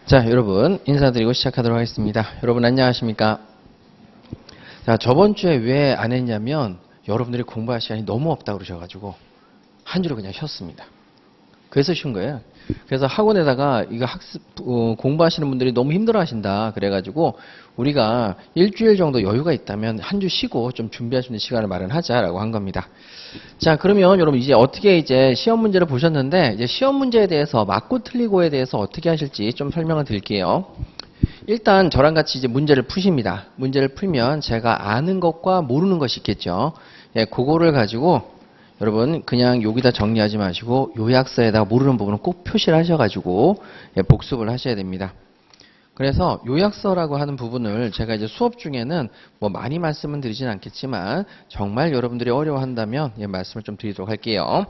자, 여러분 인사드리고 시작하도록 하겠습니다. 여러분 안녕하십니까? 자, 저번 주에 왜 안 했냐면 여러분들이 공부할 시간이 너무 없다고 그러셔가지고 한 주를 그냥 쉬었습니다. 그래서 쉬운 거예요. 그래서 학원에다가 이거 공부하시는 분들이 너무 힘들어 하신다. 그래가지고 우리가 일주일 정도 여유가 있다면 한 주 쉬고 좀 준비할 수 있는 시간을 마련하자라고 한 겁니다. 자, 그러면 여러분 이제 어떻게 이제 시험 문제를 보셨는데 이제 시험 문제에 대해서 맞고 틀리고에 대해서 어떻게 하실지 좀 설명을 드릴게요. 일단 저랑 같이 이제 문제를 푸십니다. 문제를 풀면 제가 아는 것과 모르는 것이 있겠죠. 예, 그거를 가지고 여러분 그냥 여기다 정리하지 마시고 요약서에다가 모르는 부분은 꼭 표시를 하셔가지고 예, 복습을 하셔야 됩니다. 그래서 요약서라고 하는 부분을 제가 이제 수업 중에는 뭐 많이 말씀은 드리진 않겠지만 정말 여러분들이 어려워한다면 예, 말씀을 좀 드리도록 할게요.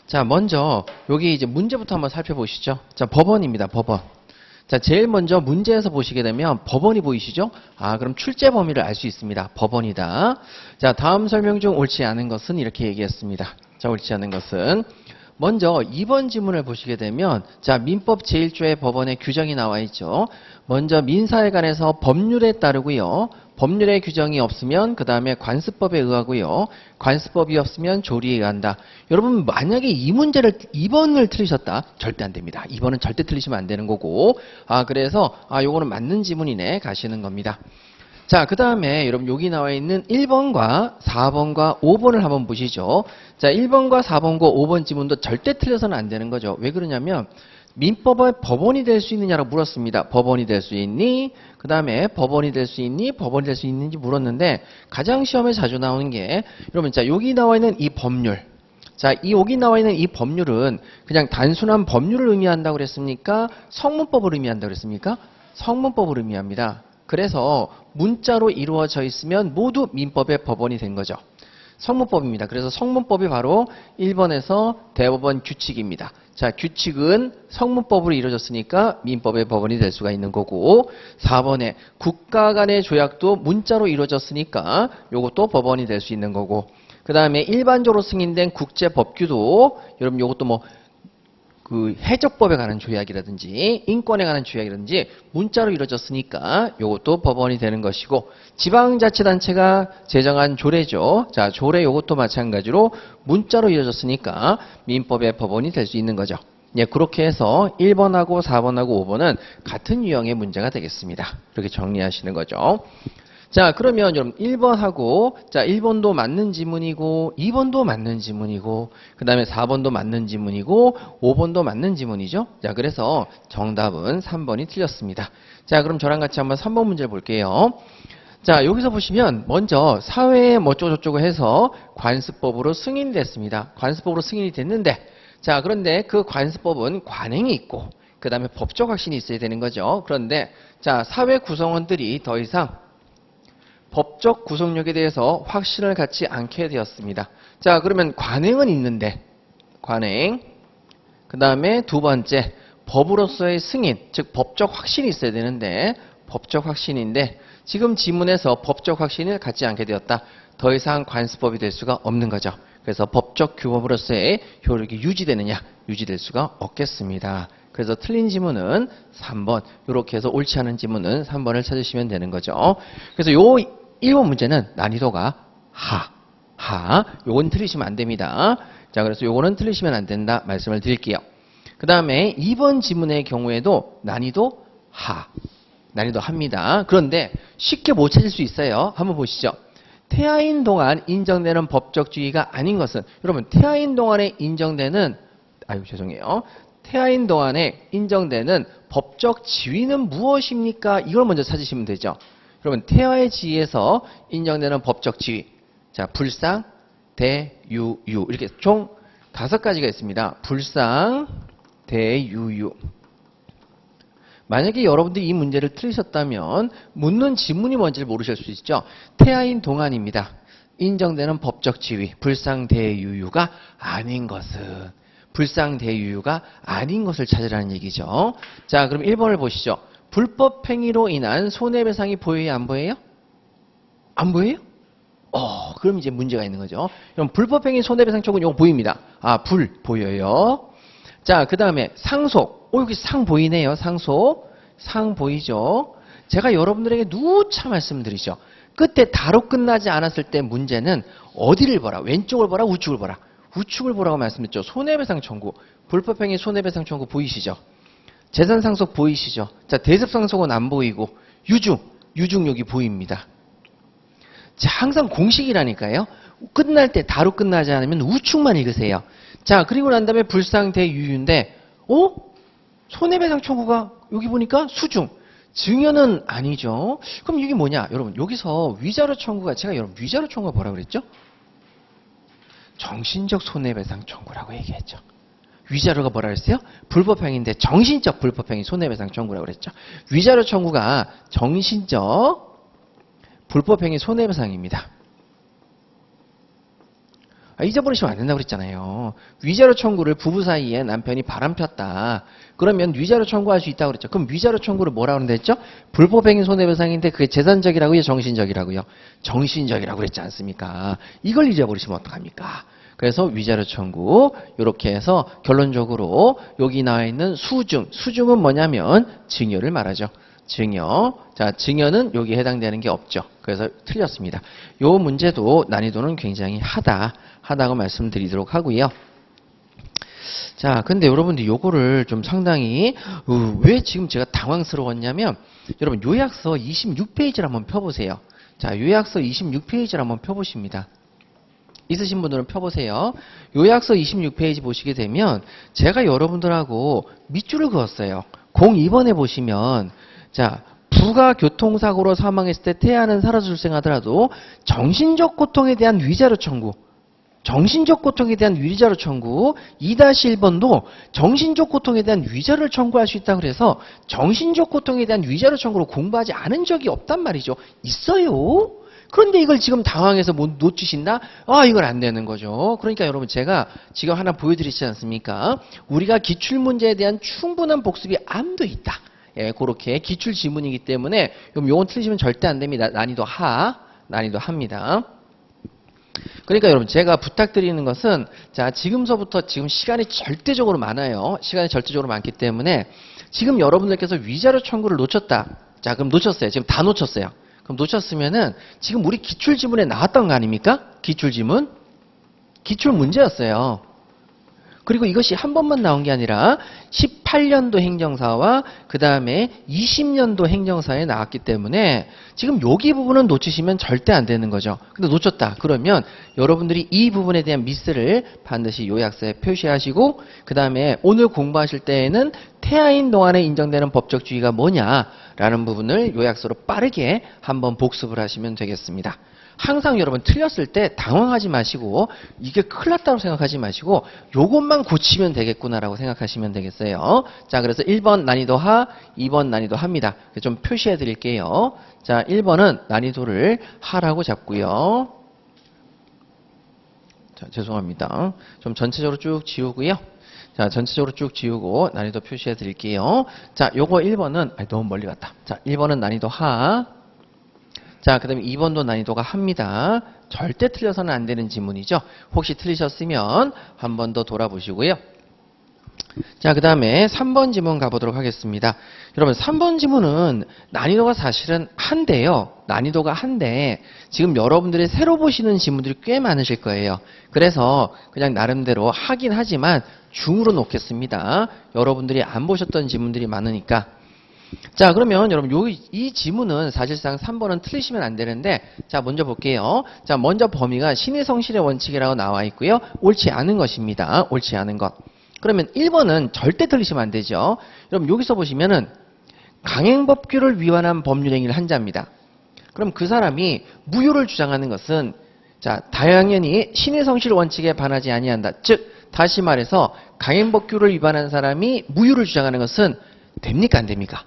자, 먼저 여기 이제 문제부터 한번 살펴보시죠. 자, 법원입니다. 법원. 자, 제일 먼저 문제에서 보시게 되면 법원이 보이시죠? 아, 그럼 출제 범위를 알 수 있습니다. 법원이다. 자, 다음 설명 중 옳지 않은 것은 이렇게 얘기했습니다. 자, 옳지 않은 것은 먼저 2번 지문을 보시게 되면 자, 민법 제1조의 법원의 규정이 나와 있죠. 먼저 민사에 관해서 법률에 따르고요. 법률의 규정이 없으면 그 다음에 관습법에 의하고요. 관습법이 없으면 조리에 의한다. 여러분 만약에 이 문제를 2번을 틀리셨다. 절대 안 됩니다. 2번은 절대 틀리시면 안 되는 거고 그래서 요거는 맞는 지문이네 가시는 겁니다. 자, 그 다음에 여러분 여기 나와 있는 1번과 4번과 5번을 한번 보시죠. 자, 1번과 4번과 5번 지문도 절대 틀려서는 안 되는 거죠. 왜 그러냐면 민법의 법원이 될 수 있느냐라고 물었습니다. 법원이 될 수 있니? 그 다음에 법원이 될 수 있니? 법원이 될 수 있는지 물었는데 가장 시험에 자주 나오는 게 여러분 자 여기 나와 있는 이 법률. 자, 여기 나와 있는 이 법률은 그냥 단순한 법률을 의미한다고 그랬습니까? 성문법을 의미한다고 그랬습니까? 성문법을 의미합니다. 그래서 문자로 이루어져 있으면 모두 민법의 법원이 된 거죠. 성문법입니다. 그래서 성문법이 바로 1번에서 대법원 규칙입니다. 자, 규칙은 성문법으로 이루어졌으니까 민법의 법원이 될 수가 있는 거고 4번에 국가 간의 조약도 문자로 이루어졌으니까 요것도 법원이 될 수 있는 거고 그 다음에 일반적으로 승인된 국제법규도 여러분 요것도 뭐 그 해적법에 관한 조약이라든지 인권에 관한 조약이라든지 문자로 이루어졌으니까 이것도 법원이 되는 것이고 지방자치단체가 제정한 조례죠. 자, 조례 이것도 마찬가지로 문자로 이루어졌으니까 민법의 법원이 될 수 있는 거죠. 예, 그렇게 해서 1번하고 4번하고 5번은 같은 유형의 문제가 되겠습니다. 이렇게 정리하시는 거죠. 자, 그러면 여러분 1번하고 자 1번도 맞는 지문이고 2번도 맞는 지문이고 그 다음에 4번도 맞는 지문이고 5번도 맞는 지문이죠. 자, 그래서 정답은 3번이 틀렸습니다. 자, 그럼 저랑 같이 한번 3번 문제를 볼게요. 자, 여기서 보시면 먼저 사회에 뭐 어쩌고저쩌고 해서 관습법으로 승인이 됐습니다. 관습법으로 승인이 됐는데 자, 그런데 그 관습법은 관행이 있고 그 다음에 법적 확신이 있어야 되는 거죠. 그런데 자, 사회 구성원들이 더 이상 법적 구속력에 대해서 확신을 갖지 않게 되었습니다. 자, 그러면 관행은 있는데 관행 그 다음에 두 번째 법으로서의 승인 즉 법적 확신이 있어야 되는데 법적 확신인데 지금 지문에서 법적 확신을 갖지 않게 되었다. 더 이상 관습법이 될 수가 없는 거죠. 그래서 법적 규범으로서의 효력이 유지되느냐 유지될 수가 없겠습니다. 그래서 틀린 지문은 3번 이렇게 해서 옳지 않은 지문은 3번을 찾으시면 되는 거죠. 그래서 요 1번 문제는 난이도가 하. 요건 틀리시면 안 됩니다. 자, 그래서 요거는 틀리시면 안 된다 말씀을 드릴게요. 그 다음에 2번 지문의 경우에도 난이도 난이도 합니다. 그런데 쉽게 못 찾을 수 있어요. 한번 보시죠. 태아인 동안 인정되는 법적 지위가 아닌 것은 여러분 태아인 동안에 인정되는 죄송해요. 태아인 동안에 인정되는 법적 지위는 무엇입니까? 이걸 먼저 찾으시면 되죠. 여러분 태아의 지위에서 인정되는 법적 지위 자 불상, 대, 유 이렇게 총 5가지가 있습니다. 불상, 대, 유 만약에 여러분들이 이 문제를 틀리셨다면 묻는 지문이 뭔지를 모르실 수 있죠. 태아인 동안입니다. 인정되는 법적 지위 불상, 대, 유가 아닌 것은 불상, 대, 유가 아닌 것을 찾으라는 얘기죠. 자, 그럼 1번을 보시죠. 불법 행위로 인한 손해배상이 보여요, 안 보여요? 안 보여요? 그럼 이제 문제가 있는 거죠. 그럼 불법 행위 손해배상 쪽은 이거 보입니다. 보여요. 자, 그 다음에 상속. 여기 상 보이네요. 상속. 상 보이죠? 제가 여러분들에게 누차 말씀드리죠. 끝에 다로 끝나지 않았을 때 문제는 어디를 보라? 왼쪽을 보라? 우측을 보라? 우측을 보라고 말씀드렸죠. 손해배상 청구. 불법행위 손해배상 청구 보이시죠? 재산상속 보이시죠? 자, 대습상속은 안 보이고 유증 여기 보입니다. 자, 항상 공식이라니까요. 끝날 때 다로 끝나지 않으면 우측만 읽으세요. 자, 그리고 난 다음에 불상대유유인데 손해배상 청구가 여기 보니까 수중. 증여는 아니죠. 그럼 이게 뭐냐? 여러분, 여기서 위자료 청구가, 제가 여러분 위자료 청구가 뭐라고 그랬죠? 정신적 손해배상 청구라고 얘기했죠. 위자료가 뭐라 그랬어요? 불법행위인데 정신적 불법행위 손해배상 청구라고 그랬죠. 위자료 청구가 정신적 불법행위 손해배상입니다. 잊어버리시면 안 된다고 그랬잖아요. 위자료 청구를 부부 사이에 남편이 바람폈다. 그러면 위자료 청구할 수 있다고 그랬죠. 그럼 위자료 청구를 뭐라고 그랬죠? 불법행위 손해배상인데 그게 재산적이라고요? 정신적이라고요? 정신적이라고 그랬지 않습니까? 이걸 잊어버리시면 어떡합니까? 그래서 위자료 청구 이렇게 해서 결론적으로 여기 나와 있는 수증은 뭐냐면 증여를 말하죠. 증여. 자, 증여는 여기에 해당되는 게 없죠. 그래서 틀렸습니다. 요 문제도 난이도는 굉장히 하다고 말씀드리도록 하고요. 자, 근데 여러분들 요거를 좀 상당히 왜 지금 제가 당황스러웠냐면 여러분 요약서 26페이지를 한번 펴보세요. 자, 요약서 26페이지를 한번 펴보십니다. 있으신 분들은 펴보세요. 요약서 26페이지 보시게 되면 제가 여러분들하고 밑줄을 그었어요. 02번에 보시면 자, 부가 교통사고로 사망했을 때 태아는 살아서 출생하더라도 정신적 고통에 대한 위자료 청구. 정신적 고통에 대한 위자료 청구 2-1번도 정신적 고통에 대한 위자료를 청구할 수 있다고 그래서 정신적 고통에 대한 위자료 청구로 공부하지 않은 적이 없단 말이죠. 있어요. 그런데 이걸 지금 당황해서 못 놓치신다? 이걸 안 되는 거죠. 그러니까 여러분 제가 지금 하나 보여드리지 않습니까? 우리가 기출문제에 대한 충분한 복습이 안 돼 있다. 예, 그렇게 기출 지문이기 때문에 요건 틀리시면 절대 안 됩니다. 난이도 합니다. 그러니까 여러분 제가 부탁드리는 것은 자, 지금서부터 지금 시간이 절대적으로 많아요. 시간이 절대적으로 많기 때문에 지금 여러분들께서 위자료 청구를 놓쳤다. 자, 그럼 놓쳤어요. 지금 다 놓쳤어요. 그럼 놓쳤으면은 지금 우리 기출 지문에 나왔던 거 아닙니까? 기출 지문? 기출 문제였어요. 그리고 이것이 한 번만 나온 게 아니라 18년도 행정사와 그 다음에 20년도 행정사에 나왔기 때문에 지금 여기 부분은 놓치시면 절대 안 되는 거죠. 근데 놓쳤다. 그러면 여러분들이 이 부분에 대한 미스를 반드시 요약서에 표시하시고 그 다음에 오늘 공부하실 때에는 태아인 동안에 인정되는 법적 주의가 뭐냐라는 부분을 요약서로 빠르게 한번 복습을 하시면 되겠습니다. 항상 여러분 틀렸을 때 당황하지 마시고 이게 큰일 났다고 생각하지 마시고 요것만 고치면 되겠구나라고 생각하시면 되겠어요. 자, 그래서 1번 난이도 하, 2번 난이도 합니다. 좀 표시해 드릴게요. 자, 1번은 난이도를 하라고 잡고요. 자, 죄송합니다. 좀 전체적으로 쭉 지우고요. 자, 전체적으로 쭉 지우고 난이도 표시해 드릴게요. 자, 요거 1번은 너무 멀리 갔다. 자, 1번은 난이도 하. 자, 그 다음에 2번도 난이도가 합니다. 절대 틀려서는 안 되는 지문이죠. 혹시 틀리셨으면 한 번 더 돌아보시고요. 자, 그 다음에 3번 지문 가보도록 하겠습니다. 여러분 3번 지문은 난이도가 사실은 한데요. 난이도가 한데 지금 여러분들이 새로 보시는 지문들이 꽤 많으실 거예요. 그래서 그냥 나름대로 하긴 하지만 중으로 놓겠습니다. 여러분들이 안 보셨던 지문들이 많으니까. 자, 그러면 여러분 이 지문은 사실상 3번은 틀리시면 안 되는데 자, 먼저 볼게요. 자, 먼저 범위가 신의 성실의 원칙이라고 나와 있고요. 옳지 않은 것입니다. 옳지 않은 것. 그러면 1번은 절대 틀리시면 안 되죠. 여러분 여기서 보시면은 강행법규를 위반한 법률행위를 한 자입니다. 그럼 그 사람이 무효를 주장하는 것은 자, 당연히 신의 성실 원칙에 반하지 아니한다. 즉 다시 말해서 강행법규를 위반한 사람이 무효를 주장하는 것은 됩니까 안 됩니까?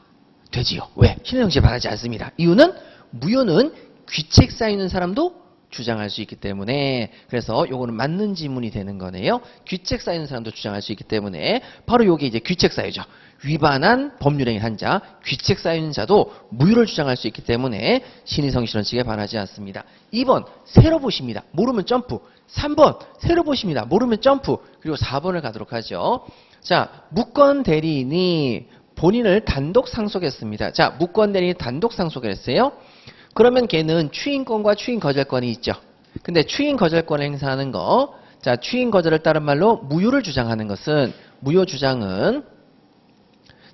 되지요. 왜? 신의 성실에 반하지 않습니다. 이유는 무효는 귀책 쌓이는 사람도 주장할 수 있기 때문에 그래서 요거는 맞는 지문이 되는 거네요. 귀책 쌓이는 사람도 주장할 수 있기 때문에 바로 요게 이제 귀책 쌓이죠. 위반한 법률행위 한 자, 귀책 쌓이는 자도 무효를 주장할 수 있기 때문에 신의 성실 원칙에 반하지 않습니다. 2번 새로 보십니다. 모르면 점프. 3번 새로 보십니다. 모르면 점프. 그리고 4번을 가도록 하죠. 자, 무권 대리인이 본인을 단독 상속했습니다. 자, 무권 대리인이 단독 상속했어요. 그러면 걔는 추인권과 추인 거절권이 있죠. 근데 추인 거절권을 행사하는 거, 자, 추인 거절을 다른 말로 무효를 주장하는 것은, 무효 주장은,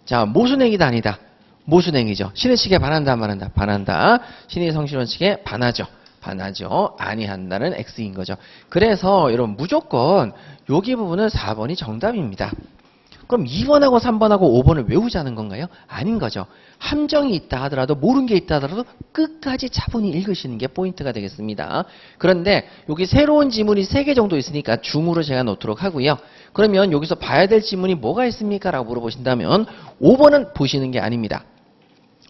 자, 모순행위다 아니다. 모순행위죠. 신의 측에 반한다 안 반한다? 반한다. 신의 성실원 측에 반하죠. 반하죠. 아니한다는 X인 거죠. 그래서 여러분 무조건 여기 부분은 4번이 정답입니다. 그럼 2번하고 3번하고 5번을 외우자는 건가요? 아닌 거죠. 함정이 있다 하더라도 모르는 게 있다 하더라도 끝까지 차분히 읽으시는 게 포인트가 되겠습니다. 그런데 여기 새로운 지문이 3개 정도 있으니까 중으로 제가 놓도록 하고요. 그러면 여기서 봐야 될 지문이 뭐가 있습니까? 라고 물어보신다면 5번은 보시는 게 아닙니다.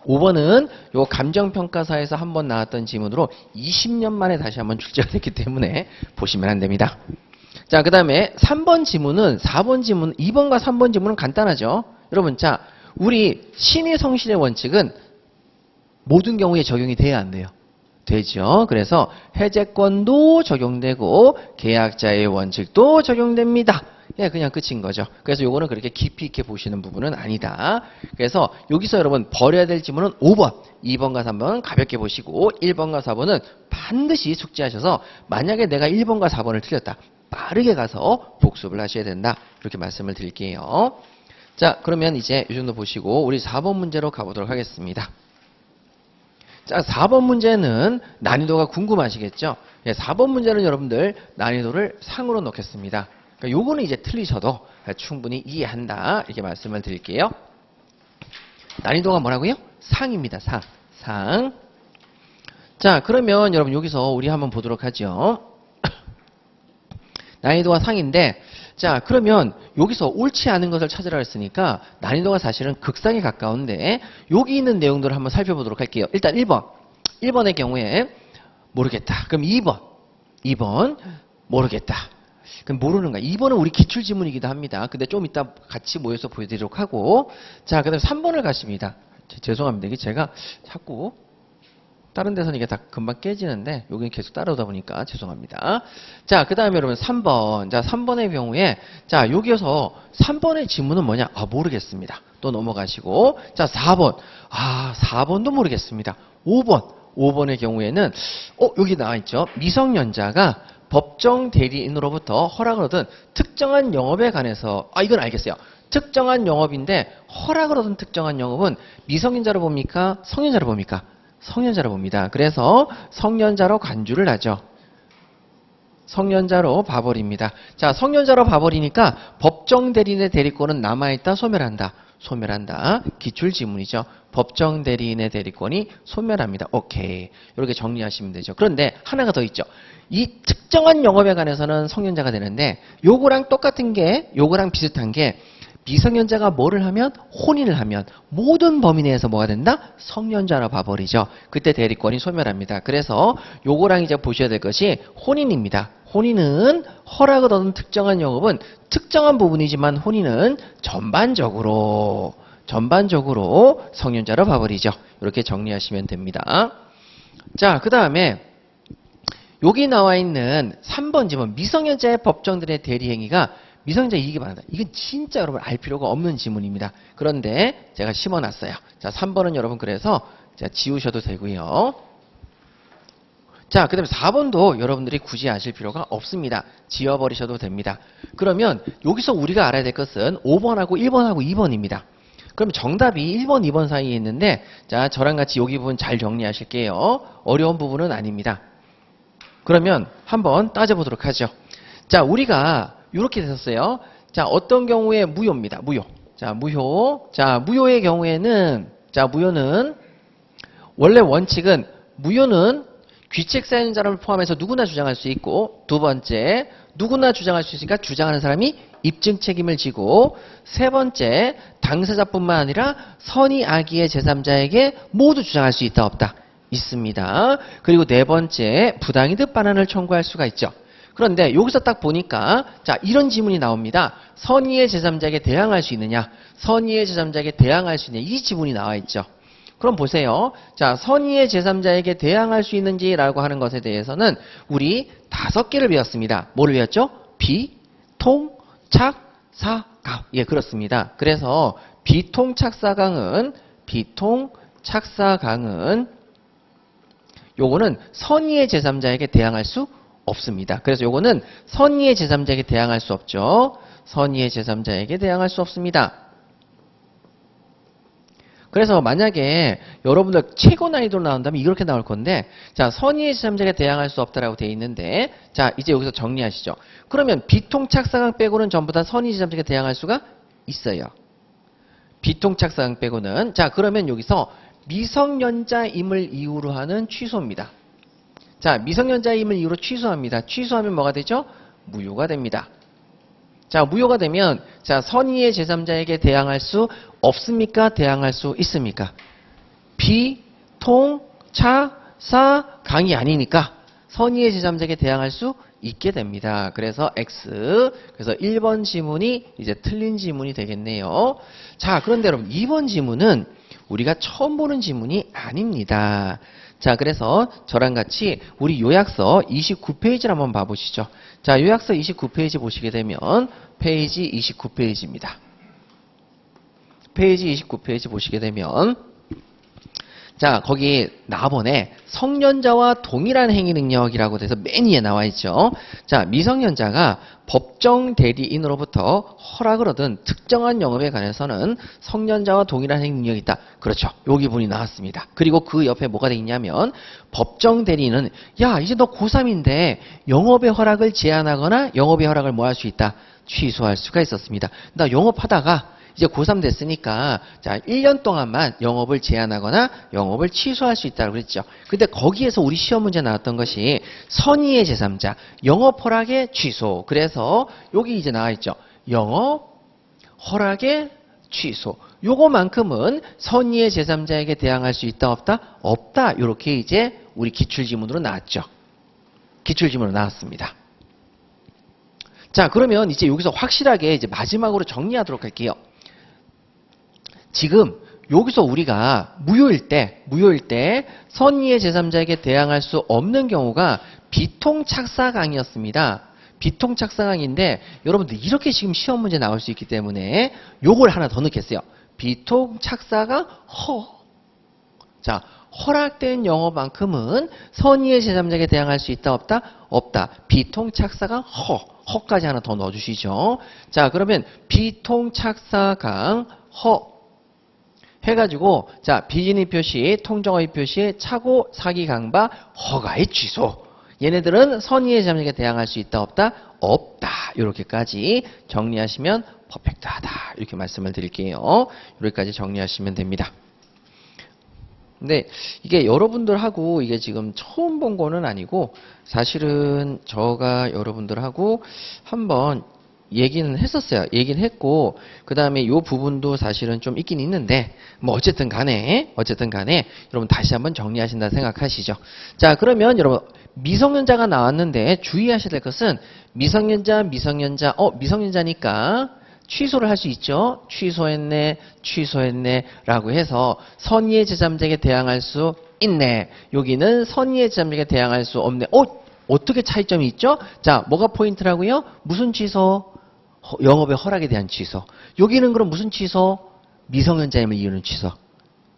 5번은 요 감정평가사에서 한번 나왔던 지문으로 20년 만에 다시 한번 출제가 됐기 때문에 보시면 안 됩니다. 자, 그 다음에 3번 지문은 4번 지문, 2번과 3번 지문은 간단하죠. 여러분, 자, 우리 신의 성실의 원칙은 모든 경우에 적용이 돼야 안 돼요? 되죠. 그래서 해제권도 적용되고 계약자의 원칙도 적용됩니다. 예, 그냥 끝인 거죠. 그래서 요거는 그렇게 깊이 있게 보시는 부분은 아니다. 그래서 여기서 여러분 버려야 될 지문은 5번, 2번과 3번은 가볍게 보시고 1번과 4번은 반드시 숙지하셔서 만약에 내가 1번과 4번을 틀렸다. 빠르게 가서 복습을 하셔야 된다. 이렇게 말씀을 드릴게요. 자, 그러면 이제 이 정도 보시고 우리 4번 문제로 가보도록 하겠습니다. 자, 4번 문제는 난이도가 궁금하시겠죠? 예, 4번 문제는 여러분들 난이도를 상으로 놓겠습니다. 그러니까 요거는 이제 틀리셔도 충분히 이해한다. 이렇게 말씀을 드릴게요. 난이도가 뭐라고요? 상입니다. 상. 자, 그러면 여러분 여기서 우리 한번 보도록 하죠. 난이도가 상인데, 자, 그러면 여기서 옳지 않은 것을 찾으라 했으니까 난이도가 사실은 극상에 가까운데 여기 있는 내용들을 한번 살펴보도록 할게요. 일단 1번. 1번의 경우에 모르겠다. 그럼 2번 모르겠다. 그럼 모르는가? 2번은 우리 기출지문이기도 합니다. 근데 좀 이따 같이 모여서 보여드리도록 하고, 자, 그 다음에 3번을 가십니다. 죄송합니다. 이게 제가 자꾸 다른 데서는 이게 다 금방 깨지는데 여기는 계속 따라오다 보니까 죄송합니다. 자, 그 다음에 여러분 3번. 자, 3번의 경우에 자, 여기서 3번의 지문은 뭐냐? 아, 모르겠습니다. 또 넘어가시고, 자, 4번. 아, 4번도 모르겠습니다. 5번의 경우에는 여기 나와 있죠. 미성년자가 법정 대리인으로부터 허락을 얻은 특정한 영업에 관해서, 이건 알겠어요. 특정한 영업인데 허락을 얻은 특정한 영업은 미성년자로 봅니까? 성년자로 봅니까? 성년자로 봅니다. 그래서 성년자로 간주를 하죠. 성년자로 봐버립니다. 자, 성년자로 봐버리니까 법정 대리인의 대리권은 남아있다, 소멸한다. 소멸한다. 기출지문이죠. 법정 대리인의 대리권이 소멸합니다. 오케이. 이렇게 정리하시면 되죠. 그런데 하나가 더 있죠. 이 특정한 영업에 관해서는 성년자가 되는데 요거랑 똑같은 게, 요거랑 비슷한 게 미성년자가 뭐를 하면? 혼인을 하면 모든 범위 내에서 뭐가 된다? 성년자로 봐버리죠. 그때 대리권이 소멸합니다. 그래서 요거랑 이제 보셔야 될 것이 혼인입니다. 혼인은 허락을 얻은 특정한 영업은 특정한 부분이지만 혼인은 전반적으로 성년자로 봐버리죠. 이렇게 정리하시면 됩니다. 자, 그 다음에 여기 나와 있는 3번 지문 미성년자의 법정들의 대리행위가 미성년자 이익이 바란다. 이건 진짜 여러분 알 필요가 없는 지문입니다. 그런데 제가 심어놨어요. 자, 3번은 여러분 그래서 지우셔도 되고요. 자, 그 다음에 4번도 여러분들이 굳이 아실 필요가 없습니다. 지워버리셔도 됩니다. 그러면 여기서 우리가 알아야 될 것은 5번하고 1번하고 2번입니다. 그럼 정답이 1번, 2번 사이에 있는데, 자, 저랑 같이 여기 부분 잘 정리하실게요. 어려운 부분은 아닙니다. 그러면 한번 따져보도록 하죠. 자, 우리가 이렇게 됐었어요. 자, 어떤 경우에 무효입니다. 무효. 자, 무효. 자, 무효의 경우에는, 자, 무효는, 원래 원칙은, 무효는 귀책 사연자를 포함해서 누구나 주장할 수 있고, 두 번째, 누구나 주장할 수 있으니까 주장하는 사람이 입증 책임을 지고, 세 번째, 당사자뿐만 아니라 선의 악의의 제3자에게 모두 주장할 수 있다, 없다? 있습니다. 그리고 네 번째, 부당이득 반환을 청구할 수가 있죠. 그런데 여기서 딱 보니까 자, 이런 지문이 나옵니다. 선의의 제3자에게 대항할 수 있느냐? 선의의 제3자에게 대항할 수 있느냐? 이 지문이 나와 있죠. 그럼 보세요. 자, 선의의 제3자에게 대항할 수 있는지라고 하는 것에 대해서는 우리 5개를 배웠습니다. 뭐를 배웠죠? 비, 통, 착, 사, 아, 예, 그렇습니다. 그래서 비통착사강은 요거는 선의의 제3자에게 대항할 수 없습니다. 그래서 요거는 선의의 제3자에게 대항할 수 없죠. 선의의 제3자에게 대항할 수 없습니다. 그래서 만약에 여러분들 최고 난이도로 나온다면 이렇게 나올 건데, 자, 선의의 제3자에게 대항할 수 없다라고 되어 있는데, 자, 이제 여기서 정리하시죠. 그러면 비통착사강 빼고는 전부 다 선의 제3자에게 대항할 수가 있어요. 비통착사강 빼고는. 자, 그러면 여기서 미성년자임을 이유로 하는 취소입니다. 자, 미성년자임을 이유로 취소합니다. 취소하면 뭐가 되죠? 무효가 됩니다. 자, 무효가 되면, 자, 선의의 제3자에게 대항할 수 없습니까? 대항할 수 있습니까? 비통차사강이 아니니까 선의의 제3자에게 대항할 수 있게 됩니다. 그래서 X. 그래서 1번 지문이 이제 틀린 지문이 되겠네요. 자, 그런데 여러분, 2번 지문은 우리가 처음 보는 지문이 아닙니다. 자, 그래서 저랑 같이 우리 요약서 29페이지를 한번 봐보시죠. 자, 요약서 29페이지 보시게 되면 페이지 29페이지입니다. 페이지 29페이지 보시게 되면, 자, 거기 나번에 성년자와 동일한 행위 능력이라고 돼서 맨 위에 나와 있죠. 자, 미성년자가 법정 대리인으로부터 허락을 얻은 특정한 영업에 관해서는 성년자와 동일한 행위 능력이 있다. 그렇죠. 여기 부분이 나왔습니다. 그리고 그 옆에 뭐가 돼 있냐면, 법정 대리인은 야, 이제 너 고3인데 영업의 허락을 제한하거나 영업의 허락을 뭐 할 수 있다? 취소할 수가 있었습니다. 나 영업하다가 이제 고3 됐으니까, 자, 1년 동안만 영업을 제한하거나 영업을 취소할 수 있다고 그랬죠. 근데 거기에서 우리 시험 문제 나왔던 것이 선의의 제3자, 영업 허락의 취소. 그래서 여기 이제 나와 있죠. 영업 허락의 취소. 요거만큼은 선의의 제3자에게 대항할 수 있다, 없다? 없다. 요렇게 이제 우리 기출지문으로 나왔죠. 기출지문으로 나왔습니다. 자, 그러면 이제 여기서 확실하게 이제 마지막으로 정리하도록 할게요. 지금 여기서 우리가 무효일 때 선의의 제3자에게 대항할 수 없는 경우가 비통착사강이었습니다. 비통착사강인데 여러분들 이렇게 지금 시험 문제 나올 수 있기 때문에 요걸 하나 더 넣겠어요. 비통착사강 자, 허락된 영어만큼은 선의의 제3자에게 대항할 수 있다, 없다? 없다. 비통착사강 허까지 하나 더 넣어주시죠. 자, 그러면 비통착사강 해가지고, 자, 비진입 표시, 통정허위 표시, 착오, 사기, 강박, 허가의 취소. 얘네들은 선의의 제3자에게 대항할 수 있다, 없다? 없다. 이렇게까지 정리하시면 퍼펙트하다. 이렇게 말씀을 드릴게요. 여기까지 정리하시면 됩니다. 근데 이게 여러분들하고 이게 지금 처음 본 거는 아니고, 사실은 저가 여러분들하고 한번 얘기는 했었어요. 얘기는 했고, 그 다음에 요 부분도 사실은 좀 있긴 있는데, 뭐 어쨌든 간에 여러분 다시 한번 정리하신다 생각하시죠. 자, 그러면 여러분 미성년자가 나왔는데 주의하셔야 될 것은 미성년자니까 취소를 할 수 있죠. 취소했네 라고 해서 선의의 제3자에게 대항할 수 있네. 여기는 선의의 제3자에게 대항할 수 없네. 어떻게 차이점이 있죠? 자, 뭐가 포인트라고요? 무슨 취소? 영업의 허락에 대한 취소. 여기는 그럼 무슨 취소? 미성년자임을 이유로 하는 취소.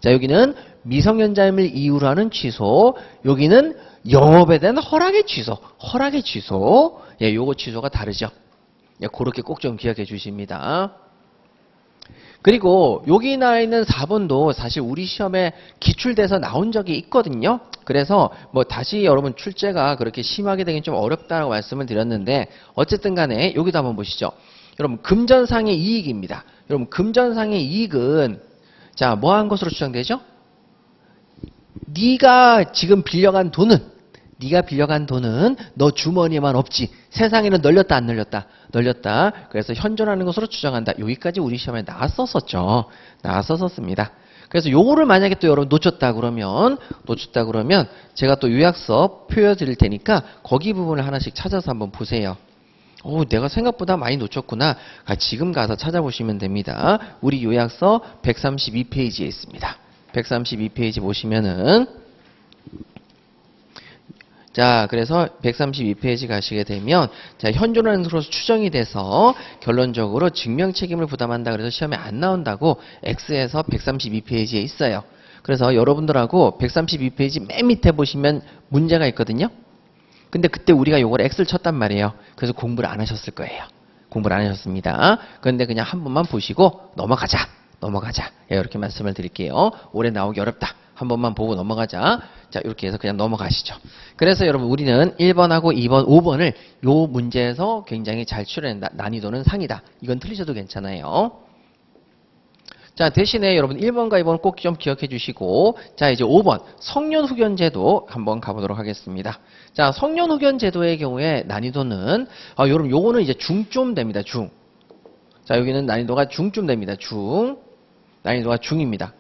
자, 여기는 미성년자임을 이유로 하는 취소. 여기는 영업에 대한 허락의 취소. 예, 요거 취소가 다르죠. 예, 그렇게 꼭 좀 기억해 주십니다. 그리고 여기 나와 있는 4번도 사실 우리 시험에 기출돼서 나온 적이 있거든요. 그래서 뭐 다시 여러분 출제가 그렇게 심하게 되긴 좀 어렵다고 말씀을 드렸는데, 어쨌든 간에 여기도 한번 보시죠. 여러분 금전상의 이익입니다. 여러분 금전상의 이익은 자, 뭐 한 것으로 추정되죠? 네가 지금 빌려간 돈은 너 주머니에만 없지. 세상에는 널렸다, 안 널렸다? 널렸다. 그래서 현존하는 것으로 추정한다. 여기까지 우리 시험에 나왔었었죠. 나왔었습니다. 그래서 요거를 만약에 또 여러분 놓쳤다 그러면 제가 또 요약서 표현드릴 테니까 거기 부분을 하나씩 찾아서 한번 보세요. 내가 생각보다 많이 놓쳤구나. 지금 가서 찾아보시면 됩니다. 우리 요약서 132페이지에 있습니다. 132페이지 보시면은, 자, 그래서 132페이지 가시게 되면 자, 현존하는으로 추정이 돼서 결론적으로 증명 책임을 부담한다 그래서 시험에 안 나온다고 X에서 132페이지에 있어요. 그래서 여러분들하고 132페이지 맨 밑에 보시면 문제가 있거든요. 근데 그때 우리가 요걸 X를 쳤단 말이에요. 그래서 공부를 안 하셨을 거예요. 공부를 안 하셨습니다. 그런데 그냥 한 번만 보시고 넘어가자. 예, 이렇게 말씀을 드릴게요. 올해 나오기 어렵다. 한 번만 보고 넘어가자. 자, 이렇게 해서 그냥 넘어가시죠. 그래서 여러분 우리는 1번하고 2번, 5번을 요 문제에서 굉장히 잘 추려낸다. 난이도는 상이다. 이건 틀리셔도 괜찮아요. 자, 대신에 여러분 1번과 2번 꼭 좀 기억해 주시고, 자, 이제 5번 성년 후견 제도 한번 가보도록 하겠습니다. 자, 성년 후견 제도의 경우에 난이도는 여러분 요거는 이제 중쯤 됩니다. 중. 자, 여기는 난이도가 중쯤 됩니다. 난이도가 중입니다.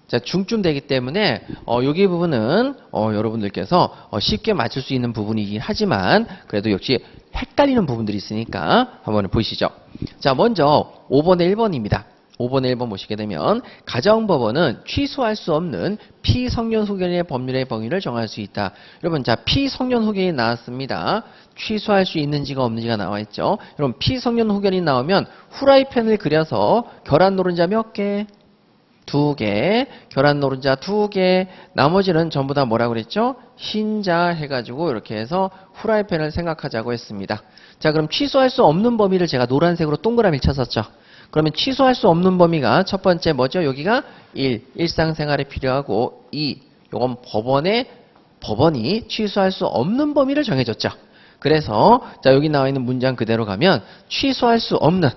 자, 중쯤 되기 때문에 여기 부분은 여러분들께서 쉽게 맞출 수 있는 부분이긴 하지만 그래도 역시 헷갈리는 부분들이 있으니까 한번 보시죠. 자, 먼저 5번에 1번입니다. 5번에 1번 보시게 되면 가정법원은 취소할 수 없는 피성년 후견의 법률의 범위를 정할 수 있다. 여러분, 자, 피성년 후견이 나왔습니다. 취소할 수 있는지가 없는지가 나와 있죠. 여러분, 피성년 후견이 나오면 후라이팬을 그려서 결합 노른자 몇 개? 2개, 결합 노른자 2개, 나머지는 전부 다 뭐라고 그랬죠? 흰자 해가지고 이렇게 해서 후라이팬을 생각하자고 했습니다. 자, 그럼 취소할 수 없는 범위를 제가 노란색으로 동그라미 쳤었죠. 그러면 취소할 수 없는 범위가 첫 번째 뭐죠? 여기가 1. 일상생활에 필요하고 2. 요건 법원이 취소할 수 없는 범위를 정해줬죠. 그래서 자, 여기 나와 있는 문장 그대로 가면 취소할 수 없는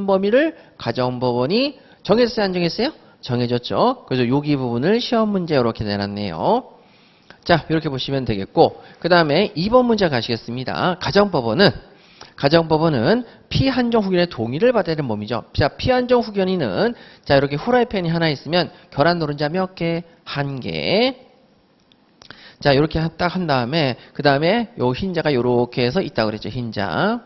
범위를 가정법원이 정했어요? 안 정했어요? 정해줬죠. 그래서 여기 부분을 시험 문제 이렇게 내놨네요. 자, 이렇게 보시면 되겠고, 그 다음에 2번 문제 가시겠습니다. 가정법원은 피한정 후견의 동의를 받아야 되는 범위죠. 자, 피한정 후견인은 자, 이렇게 후라이팬이 하나 있으면 결합 노른자 몇 개? 1개. 자, 이렇게 딱 한 다음에 그 다음에 요 흰자가 요렇게 해서 있다고 그랬죠. 흰자.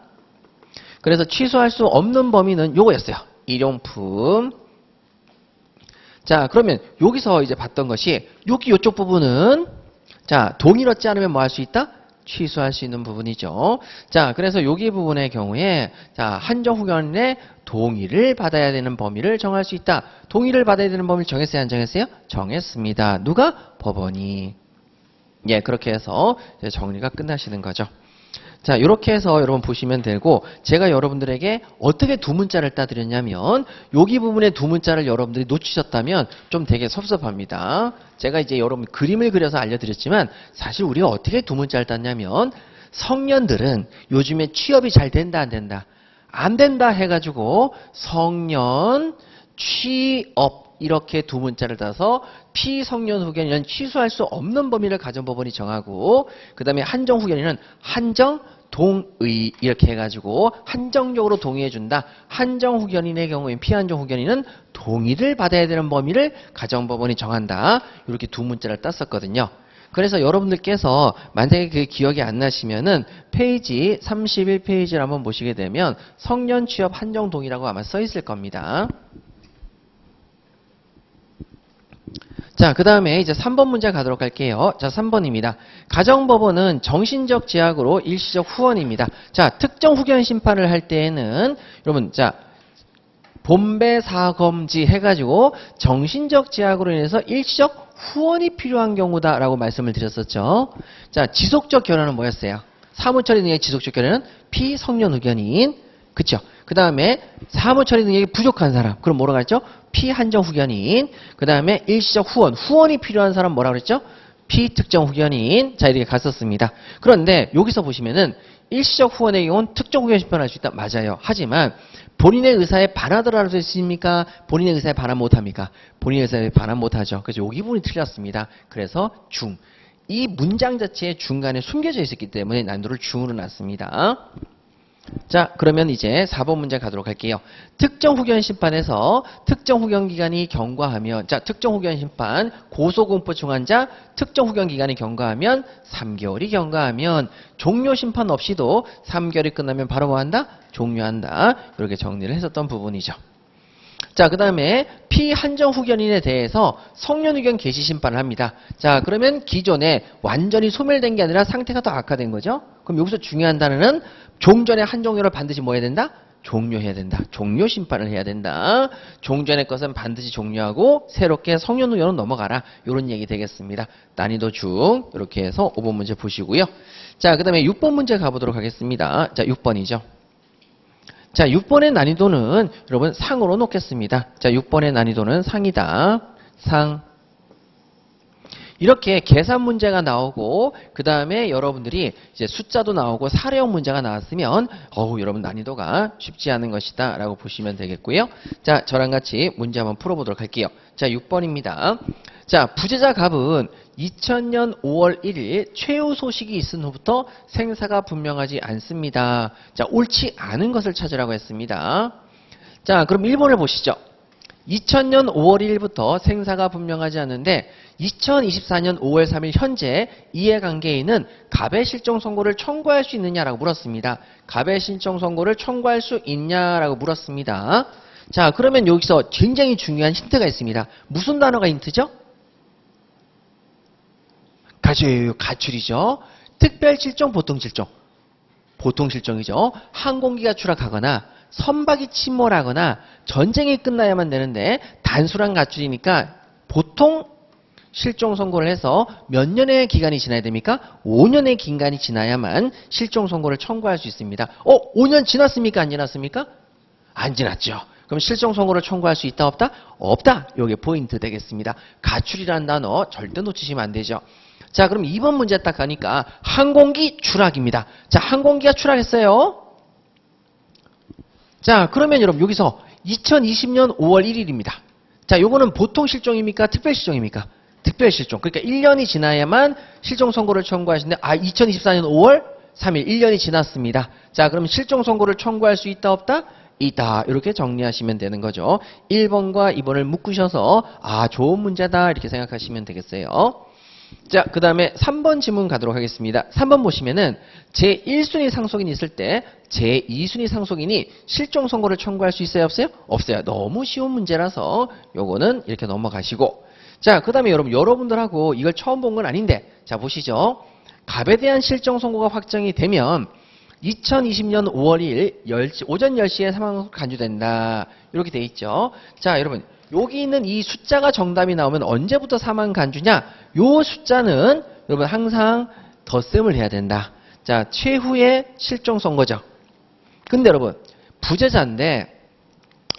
그래서 취소할 수 없는 범위는 요거였어요. 일용품. 자, 그러면 여기서 이제 봤던 것이 요쪽 부분은 자, 동의를 얻지 않으면 뭐 할 수 있다? 취소할 수 있는 부분이죠. 자, 그래서 여기 부분의 경우에 자, 한정 후견인의 동의를 받아야 되는 범위를 정할 수 있다. 동의를 받아야 되는 범위를 정했어요? 안 정했어요? 정했습니다. 누가? 법원이. 예, 그렇게 해서 이제 정리가 끝나시는 거죠. 자, 이렇게 해서 여러분 보시면 되고, 제가 여러분들에게 어떻게 두 문자를 따드렸냐면 여기 부분의 두 문자를 여러분들이 놓치셨다면 좀 되게 섭섭합니다. 제가 이제 여러분 그림을 그려서 알려드렸지만 사실 우리가 어떻게 두 문자를 땄냐면 성년들은 요즘에 취업이 잘 된다 안 된다? 안 된다 해가지고 성년 취업 이렇게 두 문자를 따서 피성년 후견인은 취소할 수 없는 범위를 가정법원이 정하고, 그 다음에 한정 후견인은 한정 동의 이렇게 해가지고 한정적으로 동의해준다. 한정 후견인의 경우엔 피한정 후견인은 동의를 받아야 되는 범위를 가정법원이 정한다. 이렇게 두 문자를 땄었거든요. 그래서 여러분들께서 만약에 그 기억이 안 나시면은 페이지 31페이지를 한번 보시게 되면 성년 취업 한정 동의라고 아마 써 있을 겁니다. 자, 그 다음에 이제 3번 문제 가도록 할게요. 자, 3번입니다. 가정법원은 정신적 제약으로 일시적 후원입니다. 자, 특정 후견 심판을 할 때에는 여러분, 자, 본배사검지 해가지고 정신적 제약으로 인해서 일시적 후원이 필요한 경우다라고 말씀을 드렸었죠. 자, 지속적 결혼은 뭐였어요? 사무처리 능력의 지속적 결혼은 피성년 후견인. 그쵸? 그 다음에 사무처리 능력이 부족한 사람. 그럼 뭐라고 했죠? 피한정 후견인. 그 다음에 일시적 후원이 필요한 사람 뭐라고 그랬죠? 피특정 후견인. 자, 이렇게 갔었습니다. 그런데 여기서 보시면은 일시적 후원의 경우는 특정 후견 심판할 수 있다. 맞아요. 하지만 본인의 의사에 반하더라도 할 수 있습니까? 본인의 의사에 반하 못합니까? 본인의 의사에 반하 못하죠. 그래서 여기 부분이 틀렸습니다. 그래서 중. 이 문장 자체에 중간에 숨겨져 있었기 때문에 난이도를 중으로 놨습니다. 자, 그러면 이제 4번 문제 가도록 할게요. 특정 후견 심판에서 특정 후견 기간이 경과하면, 자, 특정 후견 심판 고소공포 중환자 특정 후견 기간이 경과하면 3개월이 경과하면 종료 심판 없이도 3개월이 끝나면 바로 뭐 한다? 종료한다. 이렇게 정리를 했었던 부분이죠. 자, 그 다음에 피한정 후견인에 대해서 성년 후견 개시 심판을 합니다. 자, 그러면 기존에 완전히 소멸된 게 아니라 상태가 더 악화된 거죠. 그럼 여기서 중요한 단어는 종전의 한정료를 반드시 뭐 해야 된다? 종료해야 된다. 종료 심판을 해야 된다. 종전의 것은 반드시 종료하고 새롭게 성년 후견으로 넘어가라. 이런 얘기 되겠습니다. 난이도 중 이렇게 해서 5번 문제 보시고요. 자, 그 다음에 6번 문제 가보도록 하겠습니다. 자, 6번이죠. 자, 6번의 난이도는 여러분 상으로 놓겠습니다. 자, 6번의 난이도는 상이다. 상. 이렇게 계산 문제가 나오고 그 다음에 여러분들이 이제 숫자도 나오고 사례형 문제가 나왔으면 여러분 난이도가 쉽지 않은 것이다 라고 보시면 되겠고요. 자, 저랑 같이 문제 한번 풀어보도록 할게요. 자, 6번입니다. 자, 부재자 갑은 2000년 5월 1일 최후 소식이 있은 후부터 생사가 분명하지 않습니다. 자, 옳지 않은 것을 찾으라고 했습니다. 자, 그럼 1번을 보시죠. 2000년 5월 1일부터 생사가 분명하지 않은데 2024년 5월 3일 현재 이해관계인은 갑의 실종 선고를 청구할 수 있느냐라고 물었습니다. 갑의 실종 선고를 청구할 수 있냐라고 물었습니다. 자, 그러면 여기서 굉장히 중요한 힌트가 있습니다. 무슨 단어가 힌트죠? 가출이죠. 특별 실종, 보통 실종. 보통 실종이죠. 항공기가 추락하거나 선박이 침몰하거나 전쟁이 끝나야만 되는데 단순한 가출이니까 보통 실종 선고를 해서 몇 년의 기간이 지나야 됩니까? 5년의 기간이 지나야만 실종 선고를 청구할 수 있습니다. 5년 지났습니까? 안 지났습니까? 안 지났죠. 그럼 실종 선고를 청구할 수 있다 없다? 없다. 이게 포인트 되겠습니다. 가출이라는 단어 절대 놓치시면 안 되죠. 자, 그럼 2번 문제 딱 가니까 항공기 추락입니다. 자, 항공기가 추락했어요. 자, 그러면 여러분 여기서 2020년 5월 1일입니다. 자, 요거는 보통 실종입니까? 특별 실종입니까? 특별 실종. 그러니까 1년이 지나야만 실종 선고를 청구하시는데 2024년 5월 3일 1년이 지났습니다. 자, 그럼 실종 선고를 청구할 수 있다 없다? 있다. 이렇게 정리하시면 되는 거죠. 1번과 2번을 묶으셔서 좋은 문제다 이렇게 생각하시면 되겠어요. 자, 그 다음에 3번 질문 가도록 하겠습니다. 3번 보시면은 제1순위 상속인이 있을 때 제2순위 상속인이 실종 선고를 청구할 수 있어요? 없어요? 없어요. 너무 쉬운 문제라서 요거는 이렇게 넘어가시고, 자, 그 다음에 여러분들하고 이걸 처음 본 건 아닌데, 자, 보시죠. 갑에 대한 실종 선고가 확정이 되면 2020년 5월 1일 오전 10시에 사망 간주된다. 이렇게 돼 있죠. 자, 여러분 여기 있는 이 숫자가 정답이 나오면 언제부터 사망 간주냐? 요 숫자는 여러분 항상 덧셈을 해야 된다. 자, 최후의 실종 선고죠. 근데 여러분 부재자인데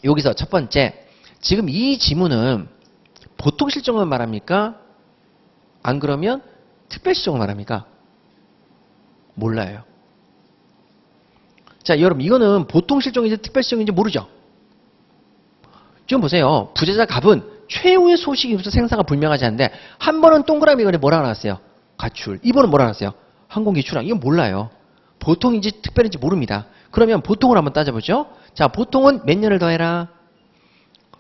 여기서 첫 번째, 지금 이 지문은 보통 실종을 말합니까? 안 그러면 특별 실종을 말합니까? 몰라요. 자, 여러분 이거는 보통 실종인지 특별 실종인지 모르죠. 지금 보세요. 부재자 갑은 최후의 소식이부터 생사가 불명하지 않는데 한 번은 동그라미 그래 뭐라 나왔어요? 가출. 2번은 뭐라 나왔어요? 항공기 추락. 이건 몰라요. 보통인지 특별인지 모릅니다. 그러면 보통을 한번 따져보죠. 자, 보통은 몇 년을 더해라?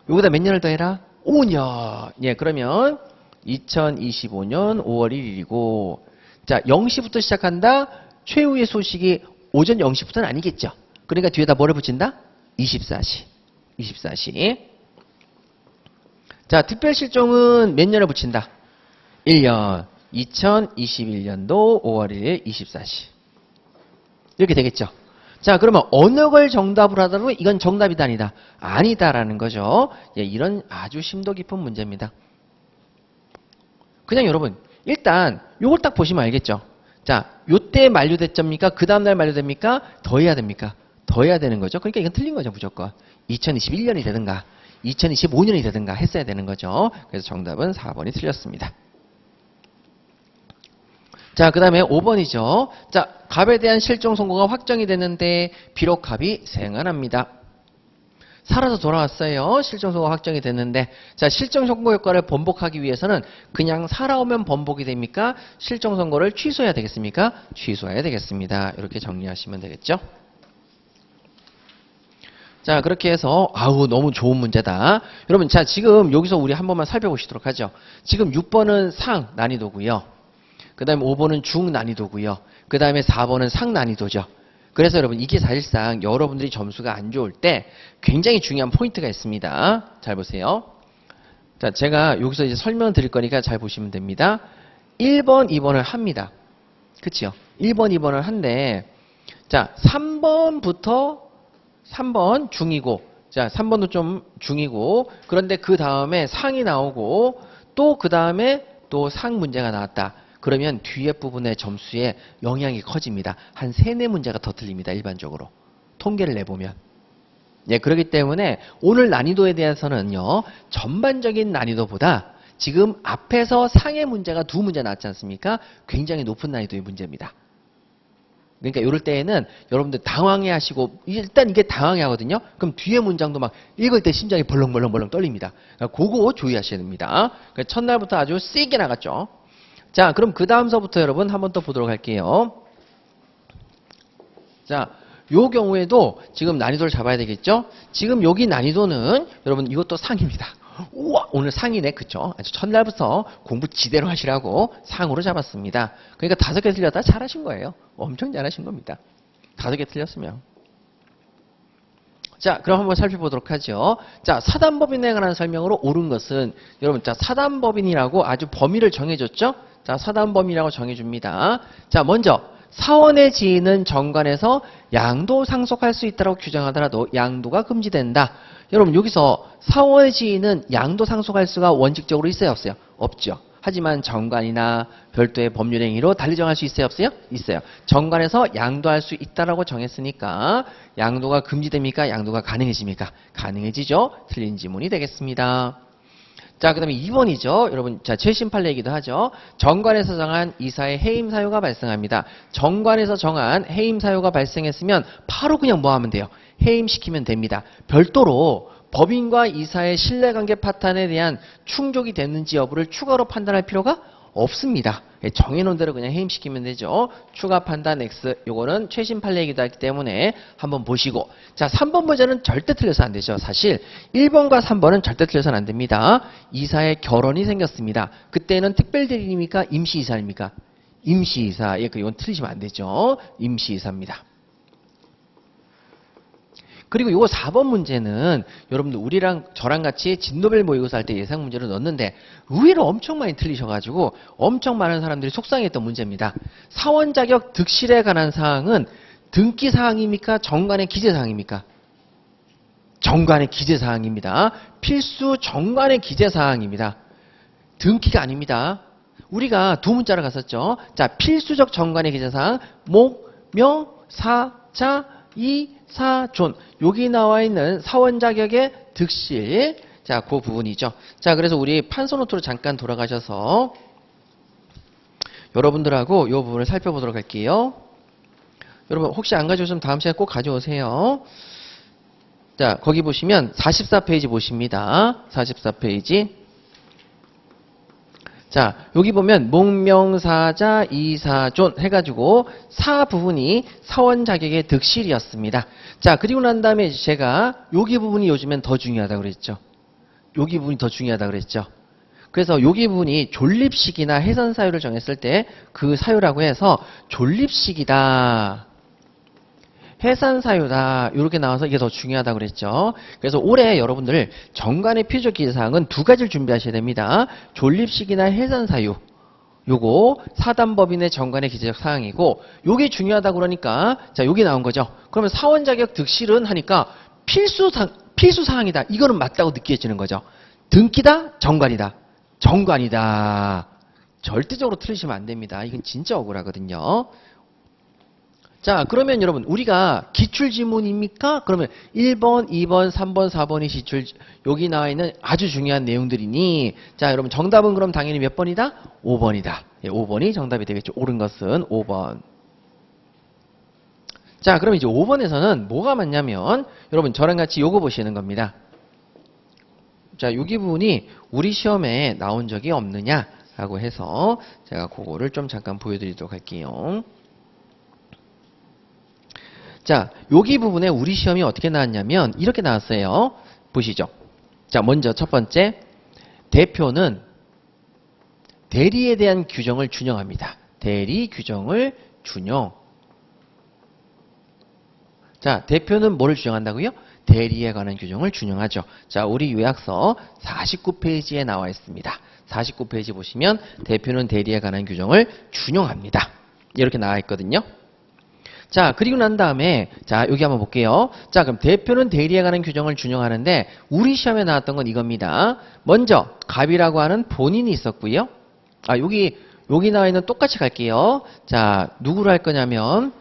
여기다 몇 년을 더해라? 5년. 예, 그러면 2025년 5월 1일이고, 자, 0시부터 시작한다. 최후의 소식이 오전 0시부터는 아니겠죠. 그러니까 뒤에다 뭐를 붙인다? 24시. 24시. 자, 특별실종은 몇 년을 붙인다? 1년. 2021년도 5월 1일 24시. 이렇게 되겠죠. 자, 그러면 어느 걸 정답으로 하더라도 이건 정답이다 아니다? 아니다라는 거죠. 예, 이런 아주 심도 깊은 문제입니다. 그냥 여러분 일단 요걸 딱 보시면 알겠죠. 자, 요때 만료됐습니까? 그 다음날 만료됩니까? 더 해야 됩니까? 더 해야 되는 거죠. 그러니까 이건 틀린 거죠, 무조건. 2021년이 되든가 2025년이 되든가 했어야 되는 거죠. 그래서 정답은 4번이 틀렸습니다. 자, 그 다음에 5번이죠. 자, 갑에 대한 실종 선고가 확정이 됐는데 비록 갑이 생활합니다. 살아서 돌아왔어요. 실종 선고가 확정이 됐는데, 자, 실종 선고 효과를 번복하기 위해서는 그냥 살아오면 번복이 됩니까? 실종 선고를 취소해야 되겠습니까? 취소해야 되겠습니다. 이렇게 정리하시면 되겠죠. 자, 그렇게 해서 너무 좋은 문제다. 여러분, 자, 지금 여기서 우리 한 번만 살펴보시도록 하죠. 지금 6번은 상 난이도고요. 그 다음에 5번은 중 난이도고요. 그 다음에 4번은 상 난이도죠. 그래서 여러분 이게 사실상 여러분들이 점수가 안 좋을 때 굉장히 중요한 포인트가 있습니다. 잘 보세요. 자, 제가 여기서 이제 설명 드릴 거니까 잘 보시면 됩니다. 1번, 2번을 합니다. 그치요? 1번, 2번을 한데, 자, 3번 중이고, 자, 3번도 좀 중이고, 그런데 그 다음에 상이 나오고, 또 그 다음에 또 상 문제가 나왔다. 그러면 뒤에 부분의 점수에 영향이 커집니다. 한 3, 4문제가 더 틀립니다. 일반적으로. 통계를 내보면. 예, 그렇기 때문에 오늘 난이도에 대해서는요, 전반적인 난이도보다 지금 앞에서 상의 문제가 2문제 나왔지 않습니까? 굉장히 높은 난이도의 문제입니다. 그러니까 이럴 때에는 여러분들 당황해 하시고, 일단 이게 당황해 하거든요? 그럼 뒤에 문장도 막 읽을 때 심장이 벌렁벌렁 떨립니다. 그러니까 그거 주의하셔야 됩니다. 그러니까 첫날부터 아주 세게 나갔죠. 자, 그럼 그 다음서부터 여러분 한번 또 보도록 할게요. 자, 요 경우에도 지금 난이도를 잡아야 되겠죠? 지금 여기 난이도는 여러분 이것도 상입니다. 우와, 오늘 상이네. 그쵸? 아주 첫날부터 공부 지대로 하시라고 상으로 잡았습니다. 그러니까 5개 틀렸다 잘하신 거예요. 엄청 잘하신 겁니다. 5개 틀렸으면. 자, 그럼 한번 살펴보도록 하죠. 자, 사단법인에 관한 설명으로 옳은 것은 여러분, 자, 사단법인이라고 아주 범위를 정해줬죠? 자, 사단법인이라고 정해줍니다. 자, 먼저 사원의 지위는 정관에서 양도 상속할 수 있다고 규정하더라도 양도가 금지된다. 여러분 여기서 사원의 지위는 양도 상속할 수가 원칙적으로 있어요, 없어요? 없죠. 하지만 정관이나 별도의 법률 행위로 달리 정할 수 있어요, 없어요? 있어요. 정관에서 양도할 수 있다라고 정했으니까 양도가 금지됩니까? 양도가 가능해집니까? 가능해지죠. 틀린 지문이 되겠습니다. 자, 그 다음에 2번이죠. 여러분, 자, 최신 판례이기도 하죠. 정관에서 정한 이사의 해임 사유가 발생합니다. 정관에서 정한 해임 사유가 발생했으면 바로 그냥 뭐 하면 돼요? 해임시키면 됩니다. 별도로 법인과 이사의 신뢰관계 파탄에 대한 충족이 됐는지 여부를 추가로 판단할 필요가 없습니다. 정해놓은 대로 그냥 해임시키면 되죠. 추가 판단 X, 요거는 최신 판례이기도 하기 때문에 한번 보시고. 자, 3번 문제는 절대 틀려서 안 되죠. 사실 1번과 3번은 절대 틀려서는 안 됩니다. 이사의 결혼이 생겼습니다. 그때는 특별대리입니까? 임시이사입니까? 임시이사. 예, 이건 틀리시면 안 되죠. 임시이사입니다. 그리고 요거 4번 문제는 여러분들 우리랑 저랑 같이 진노벨 모의고사 할 때 예상 문제를 넣었는데 의외로 엄청 많이 틀리셔가지고 엄청 많은 사람들이 속상했던 문제입니다. 사원 자격 득실에 관한 사항은 등기 사항입니까? 정관의 기재 사항입니까? 정관의 기재 사항입니다. 필수 정관의 기재 사항입니다. 등기가 아닙니다. 우리가 두 문자를 갔었죠. 자, 필수적 정관의 기재 사항 목, 명, 사, 자, 이, 사, 존. 여기 나와 있는 사원 자격의 득실. 자, 그 부분이죠. 자, 그래서 우리 판서노트로 잠깐 돌아가셔서 여러분들하고 이 부분을 살펴보도록 할게요. 여러분 혹시 안 가져오시면 다음 시간에 꼭 가져오세요. 자, 거기 보시면 44페이지 보십니다. 44페이지. 자, 여기 보면 목명사자 이사존 해가지고 사 부분이 사원 자격의 득실이었습니다. 자, 그리고 난 다음에 제가 여기 부분이 요즘엔 더 중요하다고 그랬죠. 여기 부분이 더 중요하다고 그랬죠. 그래서 여기 부분이 존립식이나 해산 사유를 정했을 때 그 사유라고 해서 존립식이다, 해산 사유다, 이렇게 나와서 이게 더 중요하다고 그랬죠. 그래서 올해 여러분들 정관의 필적 기재사항은 2가지를 준비하셔야 됩니다. 존립식이나 해산 사유. 요거 사단법인의 정관의 기재적 사항이고, 요게 중요하다고 그러니까 자, 여기 나온 거죠. 그러면 사원 자격 득실은 하니까 필수 사항이다. 이거는 맞다고 느껴지는 거죠. 등기다, 정관이다. 정관이다. 절대적으로 틀리시면 안 됩니다. 이건 진짜 억울하거든요. 자, 그러면 여러분 우리가 기출지문입니까? 그러면 1번, 2번, 3번, 4번이 기출, 여기 나와 있는 아주 중요한 내용들이니, 자, 여러분 정답은 그럼 당연히 몇 번이다? 5번이다. 예, 5번이 정답이 되겠죠. 옳은 것은 5번. 자, 그럼 이제 5번에서는 뭐가 맞냐면 여러분 저랑 같이 요거 보시는 겁니다. 자, 여기 부분이 우리 시험에 나온 적이 없느냐라고 해서 제가 그거를 좀 잠깐 보여드리도록 할게요. 자, 여기 부분에 우리 시험이 어떻게 나왔냐면 이렇게 나왔어요. 보시죠. 자, 먼저 첫 번째, 대표는 대리에 대한 규정을 준용합니다. 대리 규정을 준용. 자, 대표는 뭐를 준용한다고요? 대리에 관한 규정을 준용하죠. 자, 우리 요약서 49페이지에 나와 있습니다. 49페이지 보시면 대표는 대리에 관한 규정을 준용합니다. 이렇게 나와 있거든요. 자, 그리고 난 다음에 자, 여기 한번 볼게요. 자, 그럼 대표는 대리에 관한 규정을 준용하는데 우리 시험에 나왔던 건 이겁니다. 먼저 갑이라고 하는 본인이 있었고요. 아, 여기 나와 있는 똑같이 갈게요. 자, 누구로 할 거냐면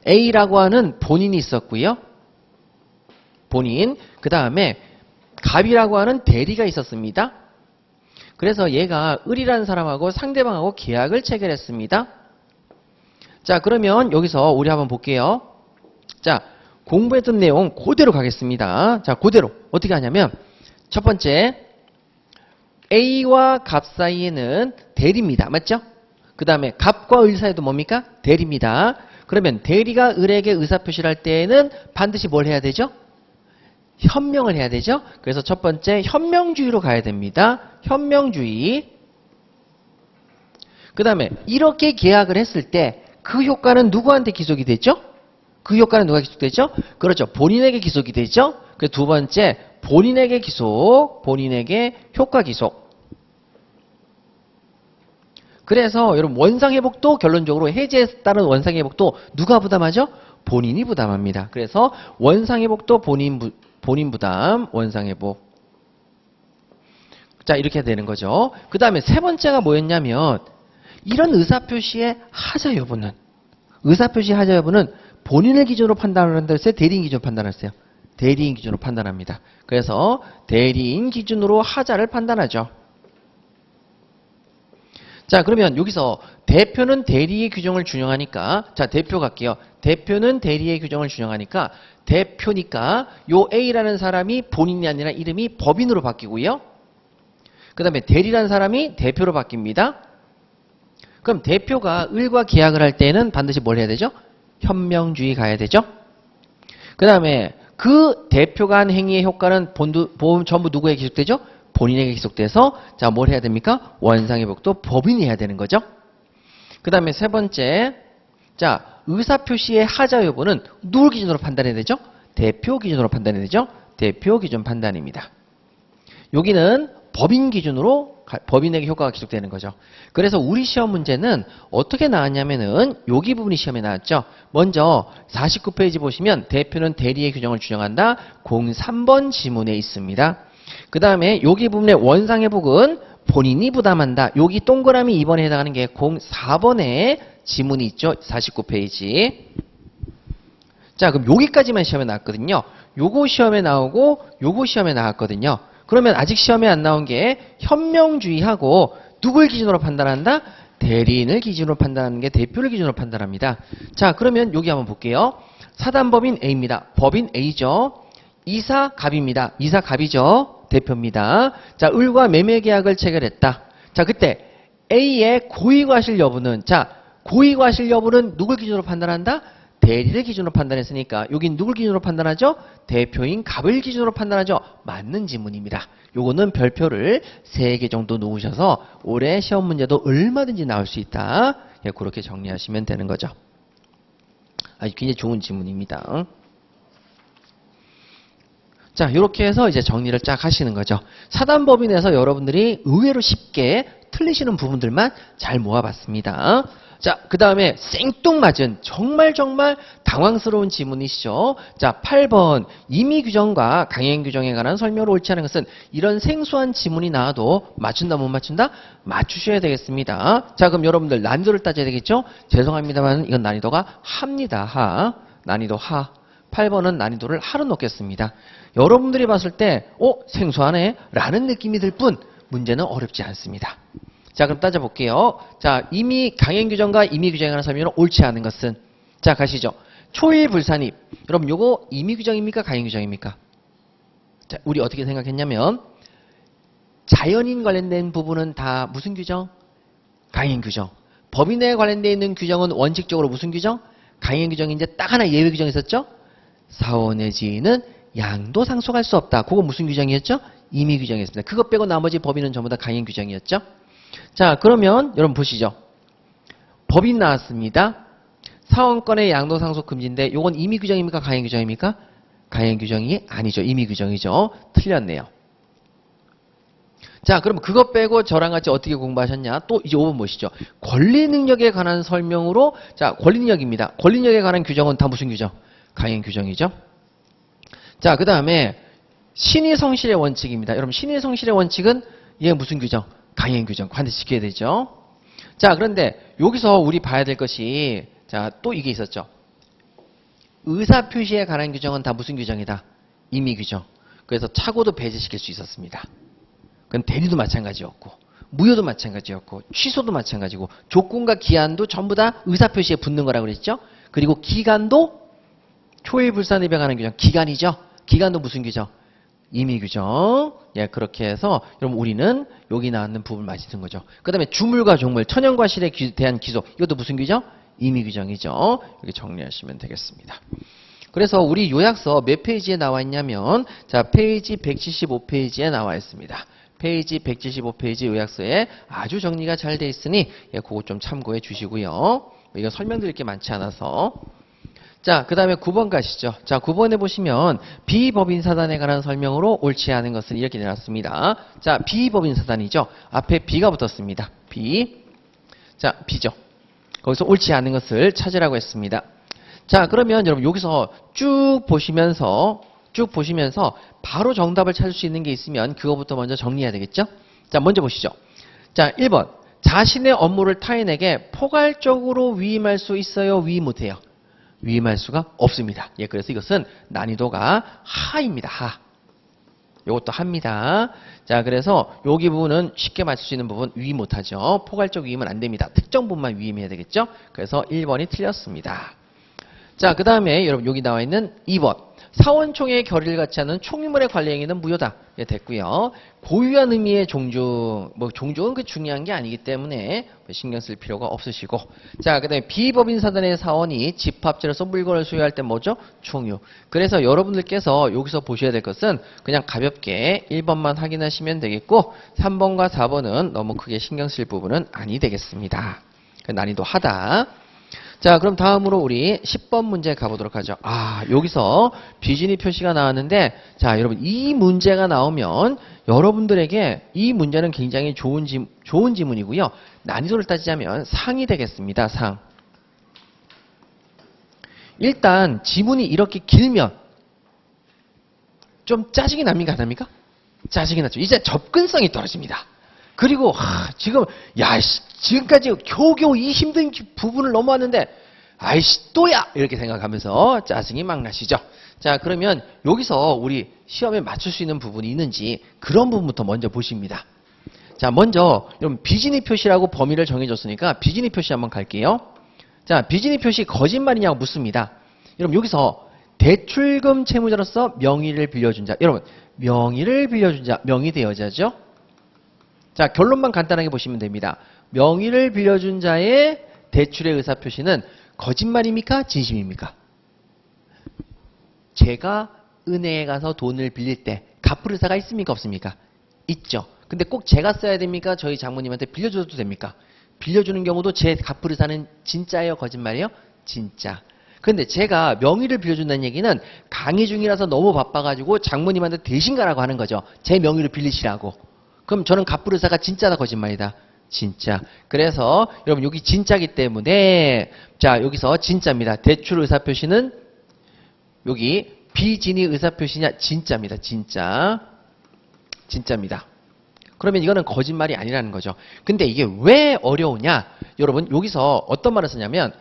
A라고 하는 본인이 있었고요. 본인. 그 다음에 갑이라고 하는 대리가 있었습니다. 그래서 얘가 을이라는 사람하고 상대방하고 계약을 체결했습니다. 자, 그러면 여기서 우리 한번 볼게요. 자, 공부했던 내용 그대로 가겠습니다. 자, 그대로 어떻게 하냐면 첫 번째 A와 갑 사이에는 대리입니다. 맞죠? 그 다음에 갑과 을 사이도 뭡니까? 대리입니다. 그러면 대리가 을에게 의사표시를 할 때에는 반드시 뭘 해야 되죠? 현명을 해야 되죠? 그래서 첫 번째 현명주의로 가야 됩니다. 현명주의. 그 다음에 이렇게 계약을 했을 때 그 효과는 누구한테 기속이 되죠? 그 효과는 누가 기속되죠? 그렇죠. 본인에게 기속이 되죠? 그 두 번째 본인에게 기속, 본인에게 효과 기속. 그래서 여러분 원상회복도 결론적으로 해제에 따른 원상회복도 누가 부담하죠? 본인이 부담합니다. 그래서 원상회복도 본인 부담, 원상회복. 자, 이렇게 되는 거죠. 그 다음에 세 번째가 뭐였냐면 이런 의사표시의 하자 여부는 본인을 기준으로 판단한다 했어요? 대리인 기준으로 판단했어요? 대리인 기준으로 판단합니다. 그래서 대리인 기준으로 하자를 판단하죠. 자, 그러면 여기서 대표는 대리의 규정을 준용하니까 자, 대표 갈게요. 대표는 대리의 규정을 준용하니까 대표니까 요 A라는 사람이 본인이 아니라 이름이 법인으로 바뀌고요. 그 다음에 대리라는 사람이 대표로 바뀝니다. 그럼 대표가 을과 계약을 할 때는 반드시 뭘 해야 되죠? 현명주의 가야 되죠. 그 다음에 그 대표가 한 행위의 효과는 전부 누구에게 기속되죠? 본인에게 기속돼서 자, 뭘 해야 됩니까? 원상회복도 법인이 해야 되는 거죠. 그 다음에 세 번째, 자, 의사표시의 하자 여부는 누굴 기준으로 판단해야 되죠? 대표 기준으로 판단해야 되죠? 대표 기준 판단입니다. 여기는 법인 기준으로 법인에게 효과가 기속되는 거죠. 그래서 우리 시험 문제는 어떻게 나왔냐면은 여기 부분이 시험에 나왔죠. 먼저 49페이지 보시면 대표는 대리의 규정을 준용한다. 03번 지문에 있습니다. 그 다음에 여기 부분의 원상회복은 본인이 부담한다. 여기 동그라미 2번에 해당하는 게 04번에 지문이 있죠. 49페이지. 자, 그럼 여기까지만 시험에 나왔거든요. 요거 시험에 나오고 요거 시험에 나왔거든요. 그러면 아직 시험에 안 나온 게 현명주의하고 누굴 기준으로 판단한다? 대리인을 기준으로 판단하는 게 대표를 기준으로 판단합니다. 자, 그러면 여기 한번 볼게요. 사단법인 A입니다. 법인 A죠. 이사 갑입니다. 이사 갑이죠. 대표입니다. 자, 을과 매매계약을 체결했다. 자, 그때 A의 고의과실 여부는 자, 고의과실 여부는 누굴 기준으로 판단한다? 대리를 기준으로 판단했으니까 여긴 누굴 기준으로 판단하죠? 대표인 갑을 기준으로 판단하죠. 맞는 지문입니다. 요거는 별표를 3개 정도 놓으셔서 올해 시험 문제도 얼마든지 나올 수 있다. 예, 그렇게 정리하시면 되는 거죠. 아주 굉장히 좋은 지문입니다. 자, 이렇게 해서 이제 정리를 쫙 하시는 거죠. 사단법인에서 여러분들이 의외로 쉽게 틀리시는 부분들만 잘 모아봤습니다. 자, 그 다음에 생뚱맞은 정말 당황스러운 지문이시죠. 자, 8번 임의규정과 강행규정에 관한 설명으로 옳지 않은 것은 이런 생소한 지문이 나와도 맞춘다 못 맞춘다? 맞추셔야 되겠습니다. 자, 그럼 여러분들 난이도를 따져야 되겠죠? 죄송합니다만 이건 난이도가 하입니다. 하. 난이도 하. 8번은 난이도를 하로 놓겠습니다. 여러분들이 봤을 때 생소하네 라는 느낌이 들 뿐 문제는 어렵지 않습니다. 자, 그럼 따져볼게요. 자, 이미 강행규정과 임의규정에 관한 설명은 옳지 않은 것은 자, 가시죠. 초일불산입. 여러분 요거 임의규정입니까? 강행규정입니까? 자, 우리 어떻게 생각했냐면 자연인 관련된 부분은 다 무슨 규정? 강행규정. 법인에 관련되어 있는 규정은 원칙적으로 무슨 규정? 강행규정이 이제 딱 하나 예외 규정이 있었죠? 사원 내지인은 양도 상속할 수 없다. 그거 무슨 규정이었죠? 임의규정이었습니다. 그것 빼고 나머지 법인은 전부 다 강행규정이었죠? 자, 그러면 여러분 보시죠. 법인 나왔습니다. 사원권의 양도상속 금지인데 요건 임의 규정입니까? 강행 규정입니까? 강행 규정이 아니죠. 임의 규정이죠. 틀렸네요. 자, 그럼 그것 빼고 저랑 같이 어떻게 공부하셨냐? 또 이제 5번 보시죠. 권리 능력에 관한 설명으로, 자, 권리 능력입니다. 권리 능력에 관한 규정은 다 무슨 규정? 강행 규정이죠. 자, 그 다음에 신의 성실의 원칙입니다. 여러분, 신의 성실의 원칙은 얘 무슨 규정? 강행 규정. 반드시 지켜야 되죠. 자, 그런데 여기서 우리 봐야 될 것이, 자, 또 이게 있었죠. 의사 표시에 관한 규정은 다 무슨 규정이다? 임의 규정. 그래서 착오도 배제시킬 수 있었습니다. 그건 대리도 마찬가지였고, 무효도 마찬가지였고, 취소도 마찬가지고, 조건과 기한도 전부 다 의사표시에 붙는 거라고 그랬죠? 그리고 기간도 초일불산에 관한 규정, 기간이죠? 기간도 무슨 규정? 임의 규정. 예, 그렇게 해서 여러분 우리는 여기 나왔는 부분 맞히는 거죠. 그 다음에 주물과 종물, 천연과 실에 대한 기소, 이것도 무슨 규정? 임의 규정이죠. 여기 정리하시면 되겠습니다. 그래서 우리 요약서 몇 페이지에 나와 있냐면, 자, 페이지 175페이지에 나와 있습니다. 페이지 175페이지 요약서에 아주 정리가 잘 돼 있으니 예, 그거 좀 참고해 주시고요. 이거 설명드릴 게 많지 않아서. 자, 그 다음에 9번 가시죠. 자, 9번에 보시면 비법인사단에 관한 설명으로 옳지 않은 것은 이렇게 내놨습니다. 자, 비법인사단이죠. 앞에 B가 붙었습니다. B. 자, B죠. 거기서 옳지 않은 것을 찾으라고 했습니다. 자, 그러면 여러분 여기서 쭉 보시면서 바로 정답을 찾을 수 있는 게 있으면 그거부터 먼저 정리해야 되겠죠? 자, 먼저 보시죠. 자, 1번. 자신의 업무를 타인에게 포괄적으로 위임할 수 있어요? 위임 못해요? 위임할 수가 없습니다. 예, 그래서 이것은 난이도가 하입니다. 하. 이것도 합니다. 자, 그래서 여기 부분은 쉽게 맞출 수 있는 부분 위임 못하죠. 포괄적 위임은 안 됩니다. 특정 부분만 위임해야 되겠죠? 그래서 1번이 틀렸습니다. 자, 그 다음에 여러분 여기 나와 있는 2번. 사원총회의 결의를 갖지 않는 총유물의 관리 행위는 무효다. 예, 됐고요. 고유한 의미의 종중, 종중은 그 중요한 게 아니기 때문에 신경 쓸 필요가 없으시고. 자, 그 다음에 비법인사단의 사원이 집합제로서 물건을 소유할 때 뭐죠? 총유. 그래서 여러분들께서 여기서 보셔야 될 것은 그냥 가볍게 1번만 확인하시면 되겠고 3번과 4번은 너무 크게 신경 쓸 부분은 아니 되겠습니다. 난이도 하다. 자, 그럼 다음으로 우리 10번 문제 가보도록 하죠. 아, 여기서 비진이 표시가 나왔는데, 자, 여러분, 이 문제가 나오면 여러분들에게 이 문제는 굉장히 좋은 지문이고요. 난이도를 따지자면 상이 되겠습니다. 상. 일단, 지문이 이렇게 길면 좀 짜증이 납니까? 안 납니까? 짜증이 나죠. 이제 접근성이 떨어집니다. 그리고 지금 지금까지 겨우겨우 이 힘든 부분을 넘어왔는데 아이씨 또야 이렇게 생각하면서 짜증이 막 나시죠. 자, 그러면 여기서 우리 시험에 맞출 수 있는 부분이 있는지 그런 부분부터 먼저 보십니다. 자, 먼저 여러분 비진의 표시라고 범위를 정해줬으니까 비진의 표시 한번 갈게요. 자, 비진의 표시 거짓말이냐고 묻습니다. 여러분 여기서 대출금 채무자로서 명의를 빌려준 자, 여러분 명의를 빌려준 자, 명의대여자죠. 자, 결론만 간단하게 보시면 됩니다. 명의를 빌려준 자의 대출의 의사표시는 거짓말입니까? 진심입니까? 제가 은행에 가서 돈을 빌릴 때 갚을 의사가 있습니까? 없습니까? 있죠. 근데 꼭 제가 써야 됩니까? 저희 장모님한테 빌려줘도 됩니까? 빌려주는 경우도 제 갚을 의사는 진짜예요? 거짓말이에요? 진짜. 근데 제가 명의를 빌려준다는 얘기는 강의 중이라서 너무 바빠가지고 장모님한테 대신 가라고 하는 거죠. 제 명의를 빌리시라고. 그럼 저는 갚을 의사가 진짜다 거짓말이다? 진짜. 그래서 여러분 여기 진짜기 때문에 자 여기서 진짜입니다. 대출 의사표시는 여기 비진의 의사표시냐? 진짜입니다. 진짜. 진짜입니다. 그러면 이거는 거짓말이 아니라는 거죠. 근데 이게 왜 어려우냐? 여러분 여기서 어떤 말을 쓰냐면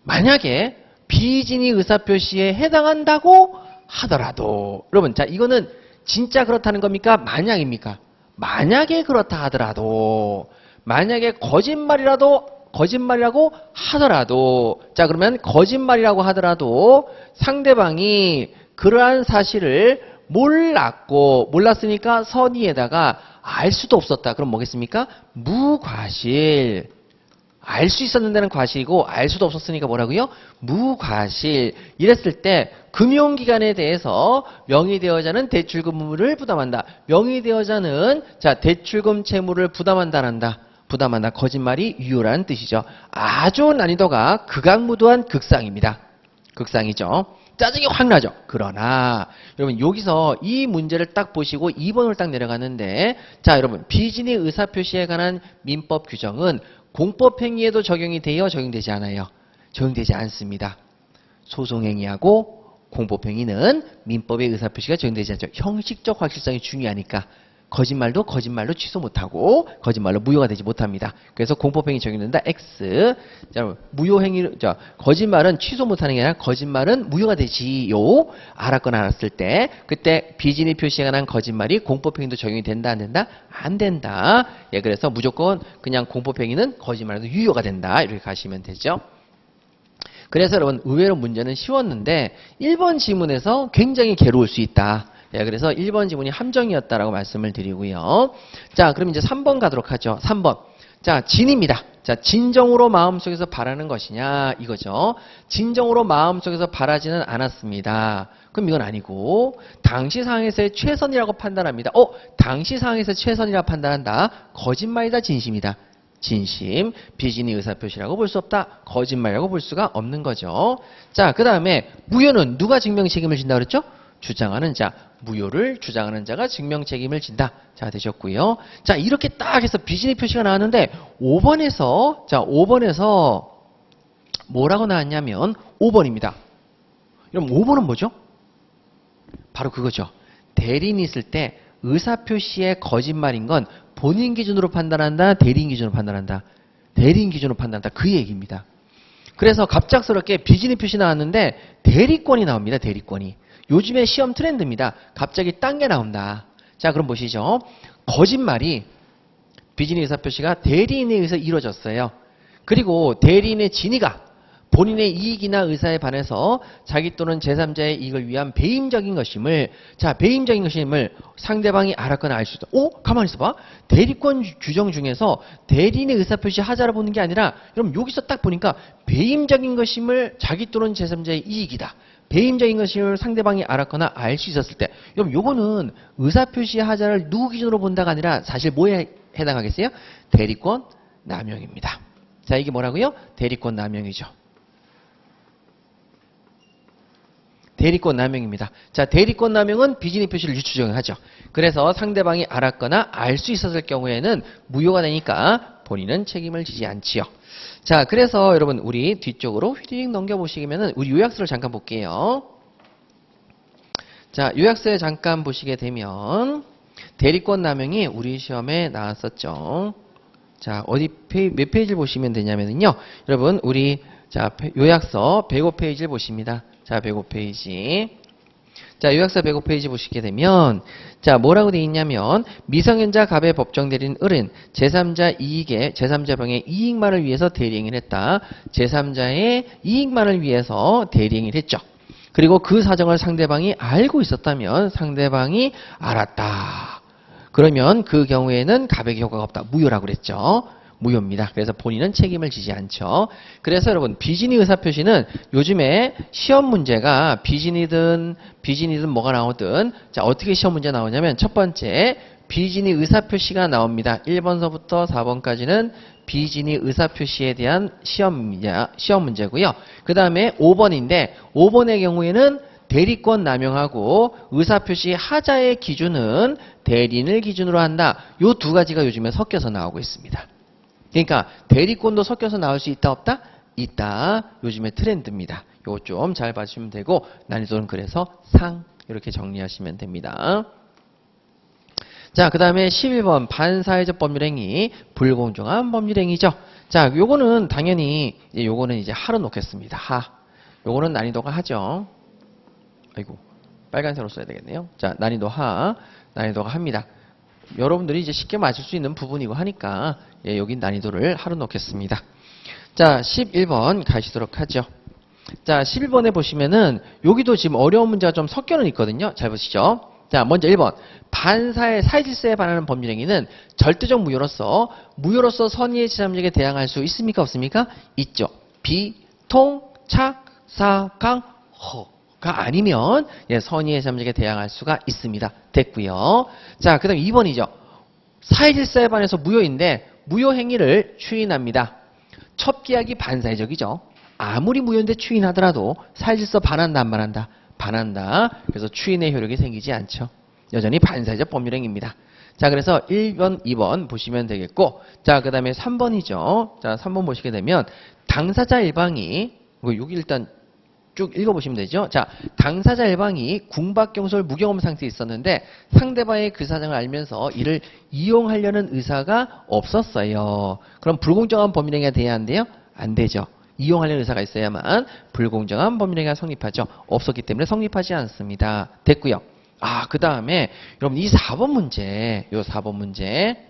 만약에 비진의 의사표시에 해당한다고 하더라도 여러분 자 이거는 진짜 그렇다는 겁니까? 만약입니까? 만약에 그렇다 하더라도 만약에 거짓말이라고 하더라도 자 그러면 거짓말이라고 하더라도 상대방이 그러한 사실을 몰랐으니까 선의에다가 알 수도 없었다. 그럼 뭐겠습니까? 무과실. 알 수 있었는데는 과실이고 알 수도 없었으니까 뭐라고요? 무과실. 이랬을 때 금융기관에 대해서 명의대여자는 대출금 의무를 부담한다. 명의대여자는 자 대출금 채무를 부담한다란다. 부담한다. 거짓말이 유효라는 뜻이죠. 아주 난이도가 극악무도한 극상입니다. 극상이죠. 짜증이 확 나죠. 그러나 여러분 여기서 이 문제를 딱 보시고 2번을 딱 내려가는데 자 여러분 비진의 의사표시에 관한 민법 규정은 공법행위에도 적용이 돼요? 적용되지 않아요? 적용되지 않습니다. 소송행위하고 공법행위는 민법의 의사표시가 적용되지 않죠. 형식적 확실성이 중요하니까 거짓말도 거짓말로 취소 못하고 거짓말로 무효가 되지 못합니다. 그래서 공법행위 적용된다. X. 자, 여러분 무효행위, 거짓말은 취소 못하는 게 아니라 거짓말은 무효가 되지요. 알았거나 알았을 때 그때 비진의 표시에 관한 거짓말이 공법행위도 적용이 된다 안 된다? 안 된다. 예, 그래서 무조건 그냥 공법행위는 거짓말도 유효가 된다. 이렇게 가시면 되죠. 그래서 여러분 의외로 문제는 쉬웠는데 1번 지문에서 굉장히 괴로울 수 있다. 예, 그래서 1번 지문이 함정이었다라고 말씀을 드리고요. 자, 그럼 이제 3번 가도록 하죠. 3번. 자, 진입니다. 자, 진정으로 마음속에서 바라는 것이냐 이거죠. 진정으로 마음속에서 바라지는 않았습니다. 그럼 이건 아니고 당시 상황에서의 최선이라고 판단합니다. 당시 상황에서 최선이라고 판단한다. 거짓말이다 진심이다. 진심, 비진의 의사표시라고 볼 수 없다. 거짓말이라고 볼 수가 없는 거죠. 자, 그 다음에 무효는 누가 증명 책임을 진다 그랬죠? 주장하는 자, 무효를 주장하는 자가 증명 책임을 진다. 자, 되셨고요. 자, 이렇게 딱 해서 비진의 표시가 나왔는데 5번에서 뭐라고 나왔냐면 5번입니다. 그럼 5번은 뭐죠? 바로 그거죠. 대리인이 있을 때 의사표시의 거짓말인 건 본인 기준으로 판단한다, 대리인 기준으로 판단한다. 대리인 기준으로 판단한다. 그 얘기입니다. 그래서 갑작스럽게 비진의 표시 나왔는데 대리권이 나옵니다. 대리권이. 요즘에 시험 트렌드입니다. 갑자기 딴 게 나온다. 자, 그럼 보시죠. 거짓말이 비진의 의사표시가 대리인에 의해서 이루어졌어요. 그리고 대리인의 진위가 본인의 이익이나 의사에 반해서 자기 또는 제3자의 이익을 위한 배임적인 것임을, 자, 배임적인 것임을 상대방이 알았거나 알 수 있다. 가만히 있어봐. 대리권 규정 중에서 대리인의 의사표시 하자를 보는 게 아니라, 그럼 여기서 딱 보니까 배임적인 것임을 자기 또는 제3자의 이익이다. 배임적인 것임을 상대방이 알았거나 알 수 있었을 때, 그럼 요거는 의사표시 하자를 누구 기준으로 본다가 아니라 사실 뭐에 해당하겠어요? 대리권 남용입니다. 자, 이게 뭐라고요? 대리권 남용이죠. 대리권 남용입니다. 자, 대리권 남용은 비진의 표시를 유추적용하죠. 그래서 상대방이 알았거나 알 수 있었을 경우에는 무효가 되니까 본인은 책임을 지지 않지요. 자, 그래서 여러분 우리 뒤쪽으로 휘리릭 넘겨보시면은 우리 요약서를 잠깐 볼게요. 자, 요약서에 잠깐 보시게 되면 대리권 남용이 우리 시험에 나왔었죠. 자, 몇 페이지를 보시면 되냐면요. 여러분 우리 자, 요약서 105페이지를 보십니다. 자, 105페이지. 자, 요약서 105페이지 보시게 되면, 자, 뭐라고 되어 있냐면, 미성년자 갑의 법정 대리인 을은 제3자 이익에, 제3자 병의 이익만을 위해서 대리행위를 했다. 제3자의 이익만을 위해서 대리행위를 했죠. 그리고 그 사정을 상대방이 알고 있었다면, 상대방이 알았다. 그러면 그 경우에는 갑에게 효과가 없다. 무효라고 그랬죠. 무효입니다. 그래서 본인은 책임을 지지 않죠. 그래서 여러분 비진의 의사표시는 요즘에 시험 문제가 비진이든 뭐가 나오든 자 어떻게 시험 문제 나오냐면 첫 번째 비진의 의사표시가 나옵니다. 1번서부터 4번까지는 비진의 의사표시에 대한 시험 문제고요. 그 다음에 5번인데 5번의 경우에는 대리권 남용하고 의사표시 하자의 기준은 대리인을 기준으로 한다. 요 두 가지가 요즘에 섞여서 나오고 있습니다. 그러니까 대리권도 섞여서 나올 수 있다 없다? 있다. 요즘의 트렌드입니다. 요거 좀 잘 봐주시면 되고 난이도는 그래서 상 이렇게 정리하시면 됩니다. 자, 그 다음에 11번 반사회적 법률행위 불공정한 법률행위죠. 자, 요거는 당연히 요거는 이제 하로 놓겠습니다. 하. 요거는 난이도가 하죠. 아이고 빨간색으로 써야 되겠네요. 자, 난이도가 합니다. 여러분들이 이제 쉽게 맞출 수 있는 부분이고 하니까 여기 난이도를 하로 놓겠습니다. 자, 11번 가시도록 하죠. 자, 11번에 보시면은 여기도 지금 어려운 문제가 좀 섞여는 있거든요. 잘 보시죠. 자, 먼저 1번. 반사의 사회질서에 반하는 법률행위는 절대적 무효로서 선의의 제3자에게 대항할 수 있습니까? 없습니까? 있죠. 비, 통, 착, 사, 강, 허가 아니면 선의의 제3자에게 대항할 수가 있습니다. 됐고요. 자, 그 다음 2번이죠. 사회질서에 반해서 무효인데 무효 행위를 추인합니다. 첩기하기 반사회적이죠. 아무리 무효인데 추인하더라도 사회질서 반한다 안 반한다? 반한다. 그래서 추인의 효력이 생기지 않죠. 여전히 반사회적 법률행위입니다. 자, 그래서 1번, 2번 보시면 되겠고, 자, 그 다음에 3번이죠. 자, 3번 보시게 되면 당사자 일방이, 여기 일단 쭉 읽어보시면 되죠. 자, 당사자 일방이 궁박경솔 무경험 상태에 있었는데 상대방의 그 사정을 알면서 이를 이용하려는 의사가 없었어요. 그럼 불공정한 법률행위가 돼야 한대요? 안 되죠. 이용하려는 의사가 있어야만 불공정한 법률행위가 성립하죠. 없었기 때문에 성립하지 않습니다. 됐고요. 그 다음에 여러분 이 4번 문제, 요 4번 문제,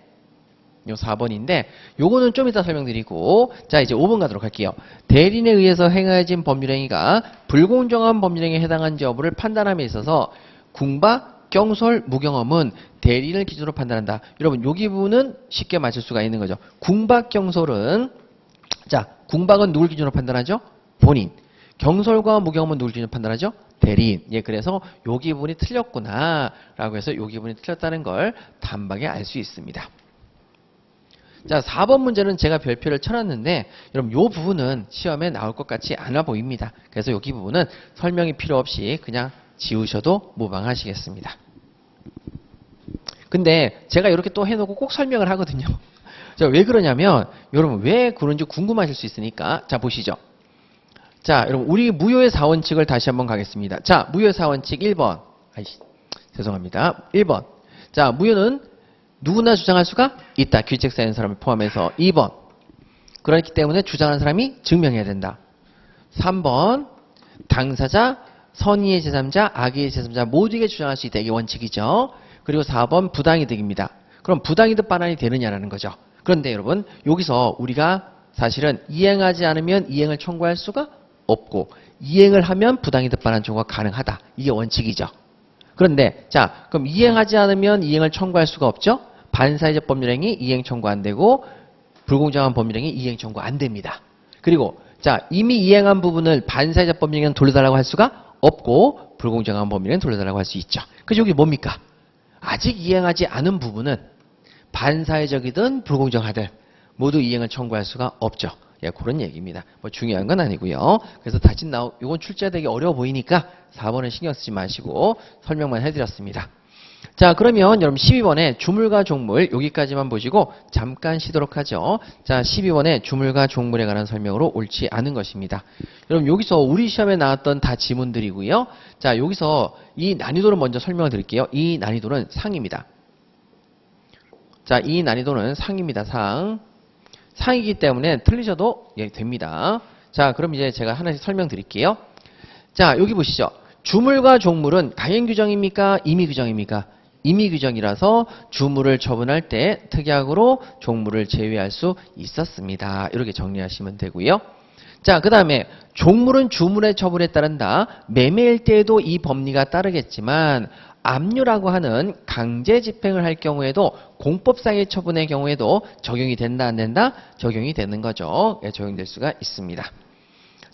요 4번인데 요거는 좀 이따 설명드리고, 자 이제 5번 가도록 할게요. 대리인에 의해서 행해진 법률행위가 불공정한 법률행위에 해당한지 여부를 판단함에 있어서 궁박, 경솔, 무경험은 대리인을 기준으로 판단한다. 여러분 여기 부분은 쉽게 맞출 수가 있는 거죠. 궁박, 경솔은, 자 궁박은 누굴 기준으로 판단하죠? 본인. 경솔과 무경험은 누굴 기준으로 판단하죠? 대리인. 예, 그래서 여기 부분이 틀렸구나 라고 해서 여기 부분이 틀렸다는 걸 단박에 알 수 있습니다. 자, 4번 문제는 제가 별표를 쳐놨는데 여러분 이 부분은 시험에 나올 것 같지 않아 보입니다. 그래서 여기 부분은 설명이 필요 없이 그냥 지우셔도 무방하시겠습니다. 근데 제가 이렇게 또 해놓고 꼭 설명을 하거든요. 자, 왜 그러냐면 여러분 왜 그런지 궁금하실 수 있으니까. 자, 보시죠. 자, 여러분 우리 무효의 4원칙을 다시 한번 가겠습니다. 자, 무효의 4원칙 1번. 죄송합니다. 1번. 자, 무효는 누구나 주장할 수가 있다. 귀책사에 있는 사람을 포함해서. 2번. 그렇기 때문에 주장하는 사람이 증명해야 된다. 3번. 당사자, 선의의 제3자, 악의의 제3자 모두에게 주장할 수 있다. 이게 원칙이죠. 그리고 4번 부당이득입니다. 그럼 부당이득 반환이 되느냐라는 거죠. 그런데 여러분 여기서 우리가 사실은 이행하지 않으면 이행을 청구할 수가 없고 이행을 하면 부당이득 반환 청구가 가능하다. 이게 원칙이죠. 그런데 자 그럼 이행하지 않으면 이행을 청구할 수가 없죠. 반사회적 법률행위 이행 청구 안 되고 불공정한 법률행위 이행 청구 안 됩니다. 그리고 자 이미 이행한 부분을 반사회적 법률행위는 돌려달라고 할 수가 없고 불공정한 법률행위는 돌려달라고 할 수 있죠. 그래서 여기 뭡니까? 아직 이행하지 않은 부분은 반사회적이든 불공정하든 모두 이행을 청구할 수가 없죠. 예, 그런 얘기입니다. 뭐 중요한 건 아니고요. 그래서 다시 이건 출제가 되기 어려워 보이니까 4번은 신경 쓰지 마시고 설명만 해드렸습니다. 자, 그러면 여러분 12번에 주물과 종물 여기까지만 보시고 잠깐 쉬도록 하죠. 자, 12번에 주물과 종물에 관한 설명으로 옳지 않은 것입니다. 여러분 여기서 우리 시험에 나왔던 다 지문들이고요. 자, 여기서 이 난이도를 먼저 설명을 드릴게요. 이 난이도는 상입니다. 자, 이 난이도는 상입니다. 상이기 때문에 틀리셔도 예, 됩니다. 자, 그럼 이제 제가 하나씩 설명드릴게요. 자, 여기 보시죠. 주물과 종물은 가행 규정입니까? 임의 규정입니까? 임의 규정이라서 주물을 처분할 때 특약으로 종물을 제외할 수 있었습니다. 이렇게 정리하시면 되고요. 자, 그 다음에 종물은 주물의 처분에 따른다. 매매일 때에도 이 법리가 따르겠지만 압류라고 하는 강제 집행을 할 경우에도 공법상의 처분의 경우에도 적용이 된다 안 된다? 적용이 되는 거죠. 예, 적용될 수가 있습니다.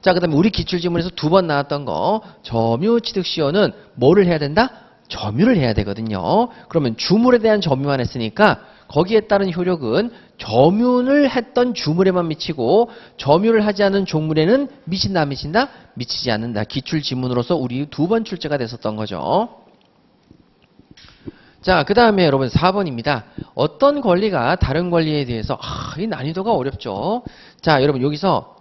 자, 그 다음에 우리 기출지문에서 2번 나왔던 거 점유취득시효는 뭐를 해야 된다? 점유를 해야 되거든요. 그러면 주물에 대한 점유만 했으니까 거기에 따른 효력은 점유를 했던 주물에만 미치고 점유를 하지 않은 종물에는 미친다 안 미친다? 미치지 않는다. 기출지문으로서 우리 2번 출제가 됐었던 거죠. 자, 그 다음에 여러분 4번입니다. 어떤 권리가 다른 권리에 대해서 이 난이도가 어렵죠. 자, 여러분 여기서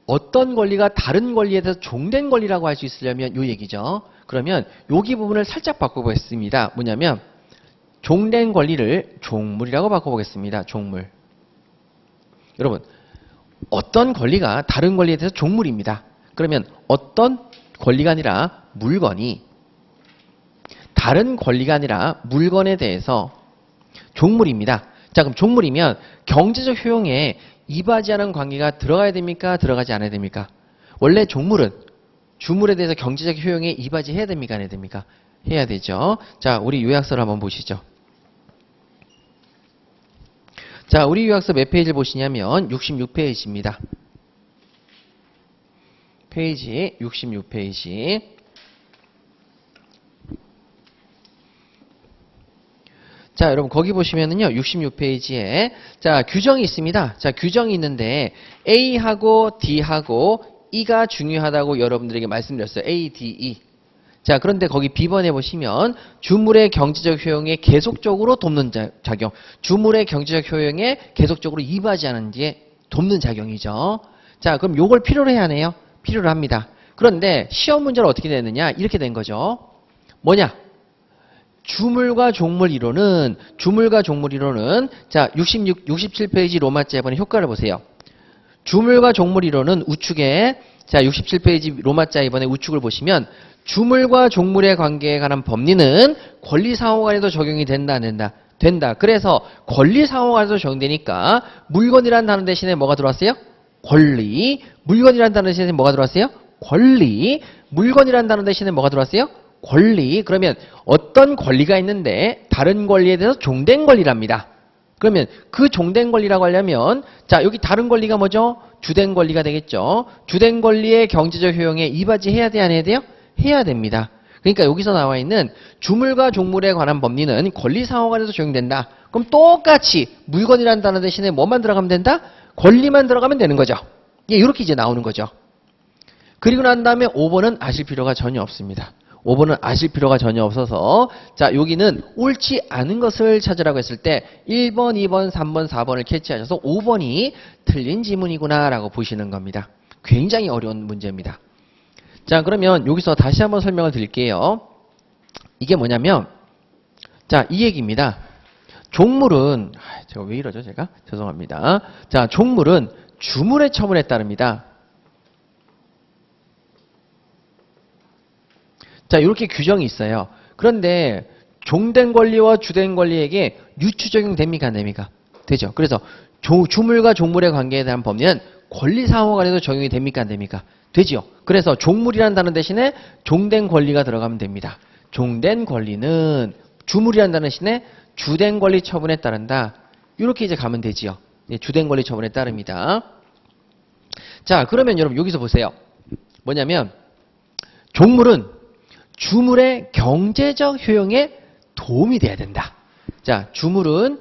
어떤 권리가 다른 권리에 대해서 종된 권리라고 할 수 있으려면 요 얘기죠. 그러면 여기 부분을 살짝 바꿔보겠습니다. 뭐냐면 종된 권리를 종물이라고 바꿔보겠습니다. 종물. 여러분 어떤 권리가 다른 권리에 대해서 종물입니다. 그러면 어떤 권리가 아니라 물건이 다른 권리가 아니라 물건에 대해서 종물입니다. 자, 그럼 종물이면 경제적 효용에 이바지하는 관계가 들어가야 됩니까? 들어가지 않아야 됩니까? 원래 종물은 주물에 대해서 경제적 효용에 이바지해야 됩니까? 안 해야 됩니까? 해야 되죠. 자, 우리 요약서를 한번 보시죠. 자, 우리 요약서 몇 페이지를 보시냐면 66페이지입니다. 페이지 66페이지. 자, 여러분 거기 보시면은요. 66페이지에 자, 규정이 있습니다. 자, 규정이 있는데 A하고 D하고 E가 중요하다고 여러분들에게 말씀드렸어요. A, D, E. 자, 그런데 거기 B번에 보시면 주물의 경제적 효용에 계속적으로 돕는 작용. 주물의 경제적 효용에 계속적으로 이바지하는 게 돕는 작용이죠. 자, 그럼 요걸 필요로 해야 하네요. 필요로 합니다. 그런데 시험 문제는 어떻게 되느냐? 이렇게 된 거죠. 뭐냐? 주물과 종물 이론은 자, 67페이지 로마자 2번의 효과를 보세요. 주물과 종물 이론은 우측에 자, 67페이지 로마자 2번의 우측을 보시면 주물과 종물의 관계에 관한 법리는 권리상호간에도 적용이 된다, 안 된다? 된다. 그래서 권리상호간에도 적용되니까 물건이라는 단어 대신에 뭐가 들어왔어요? 권리. 물건이라는 단어 대신에 뭐가 들어왔어요? 권리. 물건이라는 단어 대신에 뭐가 들어왔어요? 권리. 그러면 어떤 권리가 있는데 다른 권리에 대해서 종된 권리랍니다. 그러면 그 종된 권리라고 하려면 자, 여기 다른 권리가 뭐죠? 주된 권리가 되겠죠. 주된 권리의 경제적 효용에 이바지해야 돼, 안 해야 돼요? 해야 됩니다. 그러니까 여기서 나와 있는 주물과 종물에 관한 법리는 권리상호간에서 적용된다. 그럼 똑같이 물건이라는 단어 대신에 뭐만 들어가면 된다? 권리만 들어가면 되는 거죠. 예, 이렇게 이제 나오는 거죠. 그리고 난 다음에 5번은 아실 필요가 전혀 없습니다. 5번은 아실 필요가 전혀 없어서 자, 여기는 옳지 않은 것을 찾으라고 했을 때 1번, 2번, 3번, 4번을 캐치하셔서 5번이 틀린 지문이구나 라고 보시는 겁니다. 굉장히 어려운 문제입니다. 자, 그러면 여기서 다시 한번 설명을 드릴게요. 이게 뭐냐면 자, 이 얘기입니다. 종물은 제가 왜 이러죠, 제가? 죄송합니다. 자, 종물은 주물의 처분에 따릅니다. 자, 이렇게 규정이 있어요. 그런데 종된 권리와 주된 권리에게 유추 적용됩니까, 안 됩니까? 되죠. 그래서 주물과 종물의 관계에 대한 법리는 권리상호간에도 적용이 됩니까, 안 됩니까? 되죠. 그래서 종물이라는 단어 대신에 종된 권리가 들어가면 됩니다. 종된 권리는 주물이라는 단어 대신에 주된 권리 처분에 따른다. 이렇게 이제 가면 되지요. 예, 주된 권리 처분에 따릅니다. 자, 그러면 여러분 여기서 보세요. 뭐냐면 종물은 주물의 경제적 효용에 도움이 돼야 된다. 자, 종물은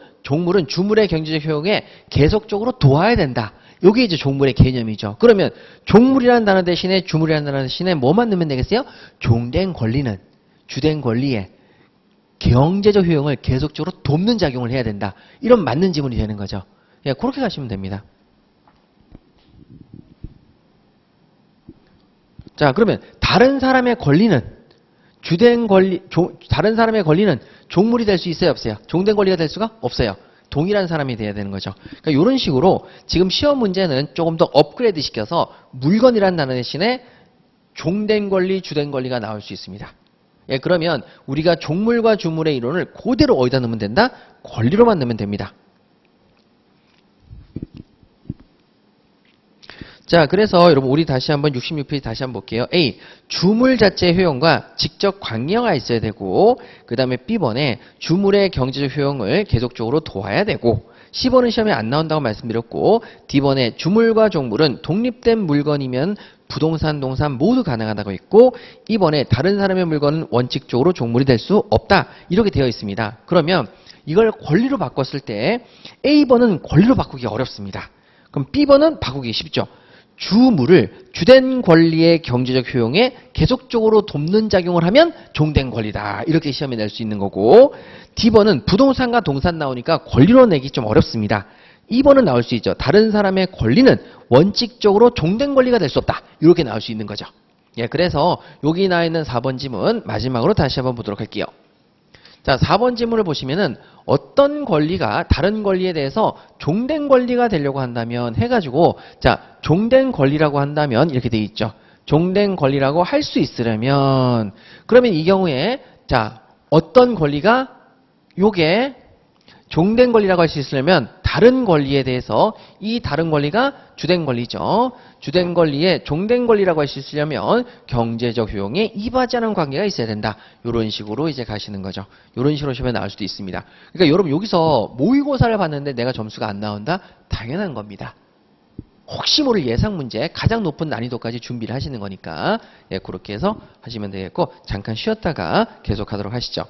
주물의 경제적 효용에 계속적으로 도와야 된다. 이게 이제 종물의 개념이죠. 그러면 종물이라는 단어 대신에 주물이라는 단어 대신에 뭐만 넣으면 되겠어요? 종된 권리는 주된 권리에 경제적 효용을 계속적으로 돕는 작용을 해야 된다. 이런 맞는 지문이 되는 거죠. 예, 그렇게 가시면 됩니다. 자, 그러면 다른 사람의 권리는 다른 사람의 권리는 종물이 될 수 있어요, 없어요? 종된 권리가 될 수가 없어요. 동일한 사람이 돼야 되는 거죠. 그러니까 이런 식으로 지금 시험 문제는 조금 더 업그레이드 시켜서 물건이라는 단어 대신에 종된 권리, 주된 권리가 나올 수 있습니다. 예, 그러면 우리가 종물과 주물의 이론을 그대로 어디다 넣으면 된다? 권리로만 넣으면 됩니다. 자, 그래서 여러분 우리 다시 한번 66페이지 다시 한번 볼게요. A. 주물 자체의 효용과 직접 관계가 있어야 되고 그 다음에 B번에 주물의 경제적 효용을 계속적으로 도와야 되고 C번은 시험에 안 나온다고 말씀드렸고 D번에 주물과 종물은 독립된 물건이면 부동산, 동산 모두 가능하다고 했고 E번에 다른 사람의 물건은 원칙적으로 종물이 될 수 없다. 이렇게 되어 있습니다. 그러면 이걸 권리로 바꿨을 때 A번은 권리로 바꾸기 어렵습니다. 그럼 B번은 바꾸기 쉽죠. 주물을 주된 권리의 경제적 효용에 계속적으로 돕는 작용을 하면 종된 권리다. 이렇게 시험에 낼 수 있는 거고 D번은 부동산과 동산 나오니까 권리로 내기 좀 어렵습니다. 2번은 나올 수 있죠. 다른 사람의 권리는 원칙적으로 종된 권리가 될 수 없다. 이렇게 나올 수 있는 거죠. 예, 그래서 여기 나와 있는 4번 지문 마지막으로 다시 한번 보도록 할게요. 자, 4번 지문을 보시면은 어떤 권리가 다른 권리에 대해서 종된 권리가 되려고 한다면 해가지고 자, 종된 권리라고 한다면 이렇게 돼 있죠. 종된 권리라고 할 수 있으려면 그러면 이 경우에 자, 어떤 권리가 요게 종된 권리라고 할 수 있으려면 다른 권리에 대해서 이 다른 권리가 주된 권리죠. 주된 권리에 종된 권리라고 할 수 있으려면 경제적 효용에 이바지하는 관계가 있어야 된다. 이런 식으로 이제 가시는 거죠. 이런 식으로 시험에 나올 수도 있습니다. 그러니까 여러분 여기서 모의고사를 봤는데 내가 점수가 안 나온다? 당연한 겁니다. 혹시 모를 예상 문제 가장 높은 난이도까지 준비를 하시는 거니까 예, 그렇게 해서 하시면 되겠고 잠깐 쉬었다가 계속하도록 하시죠.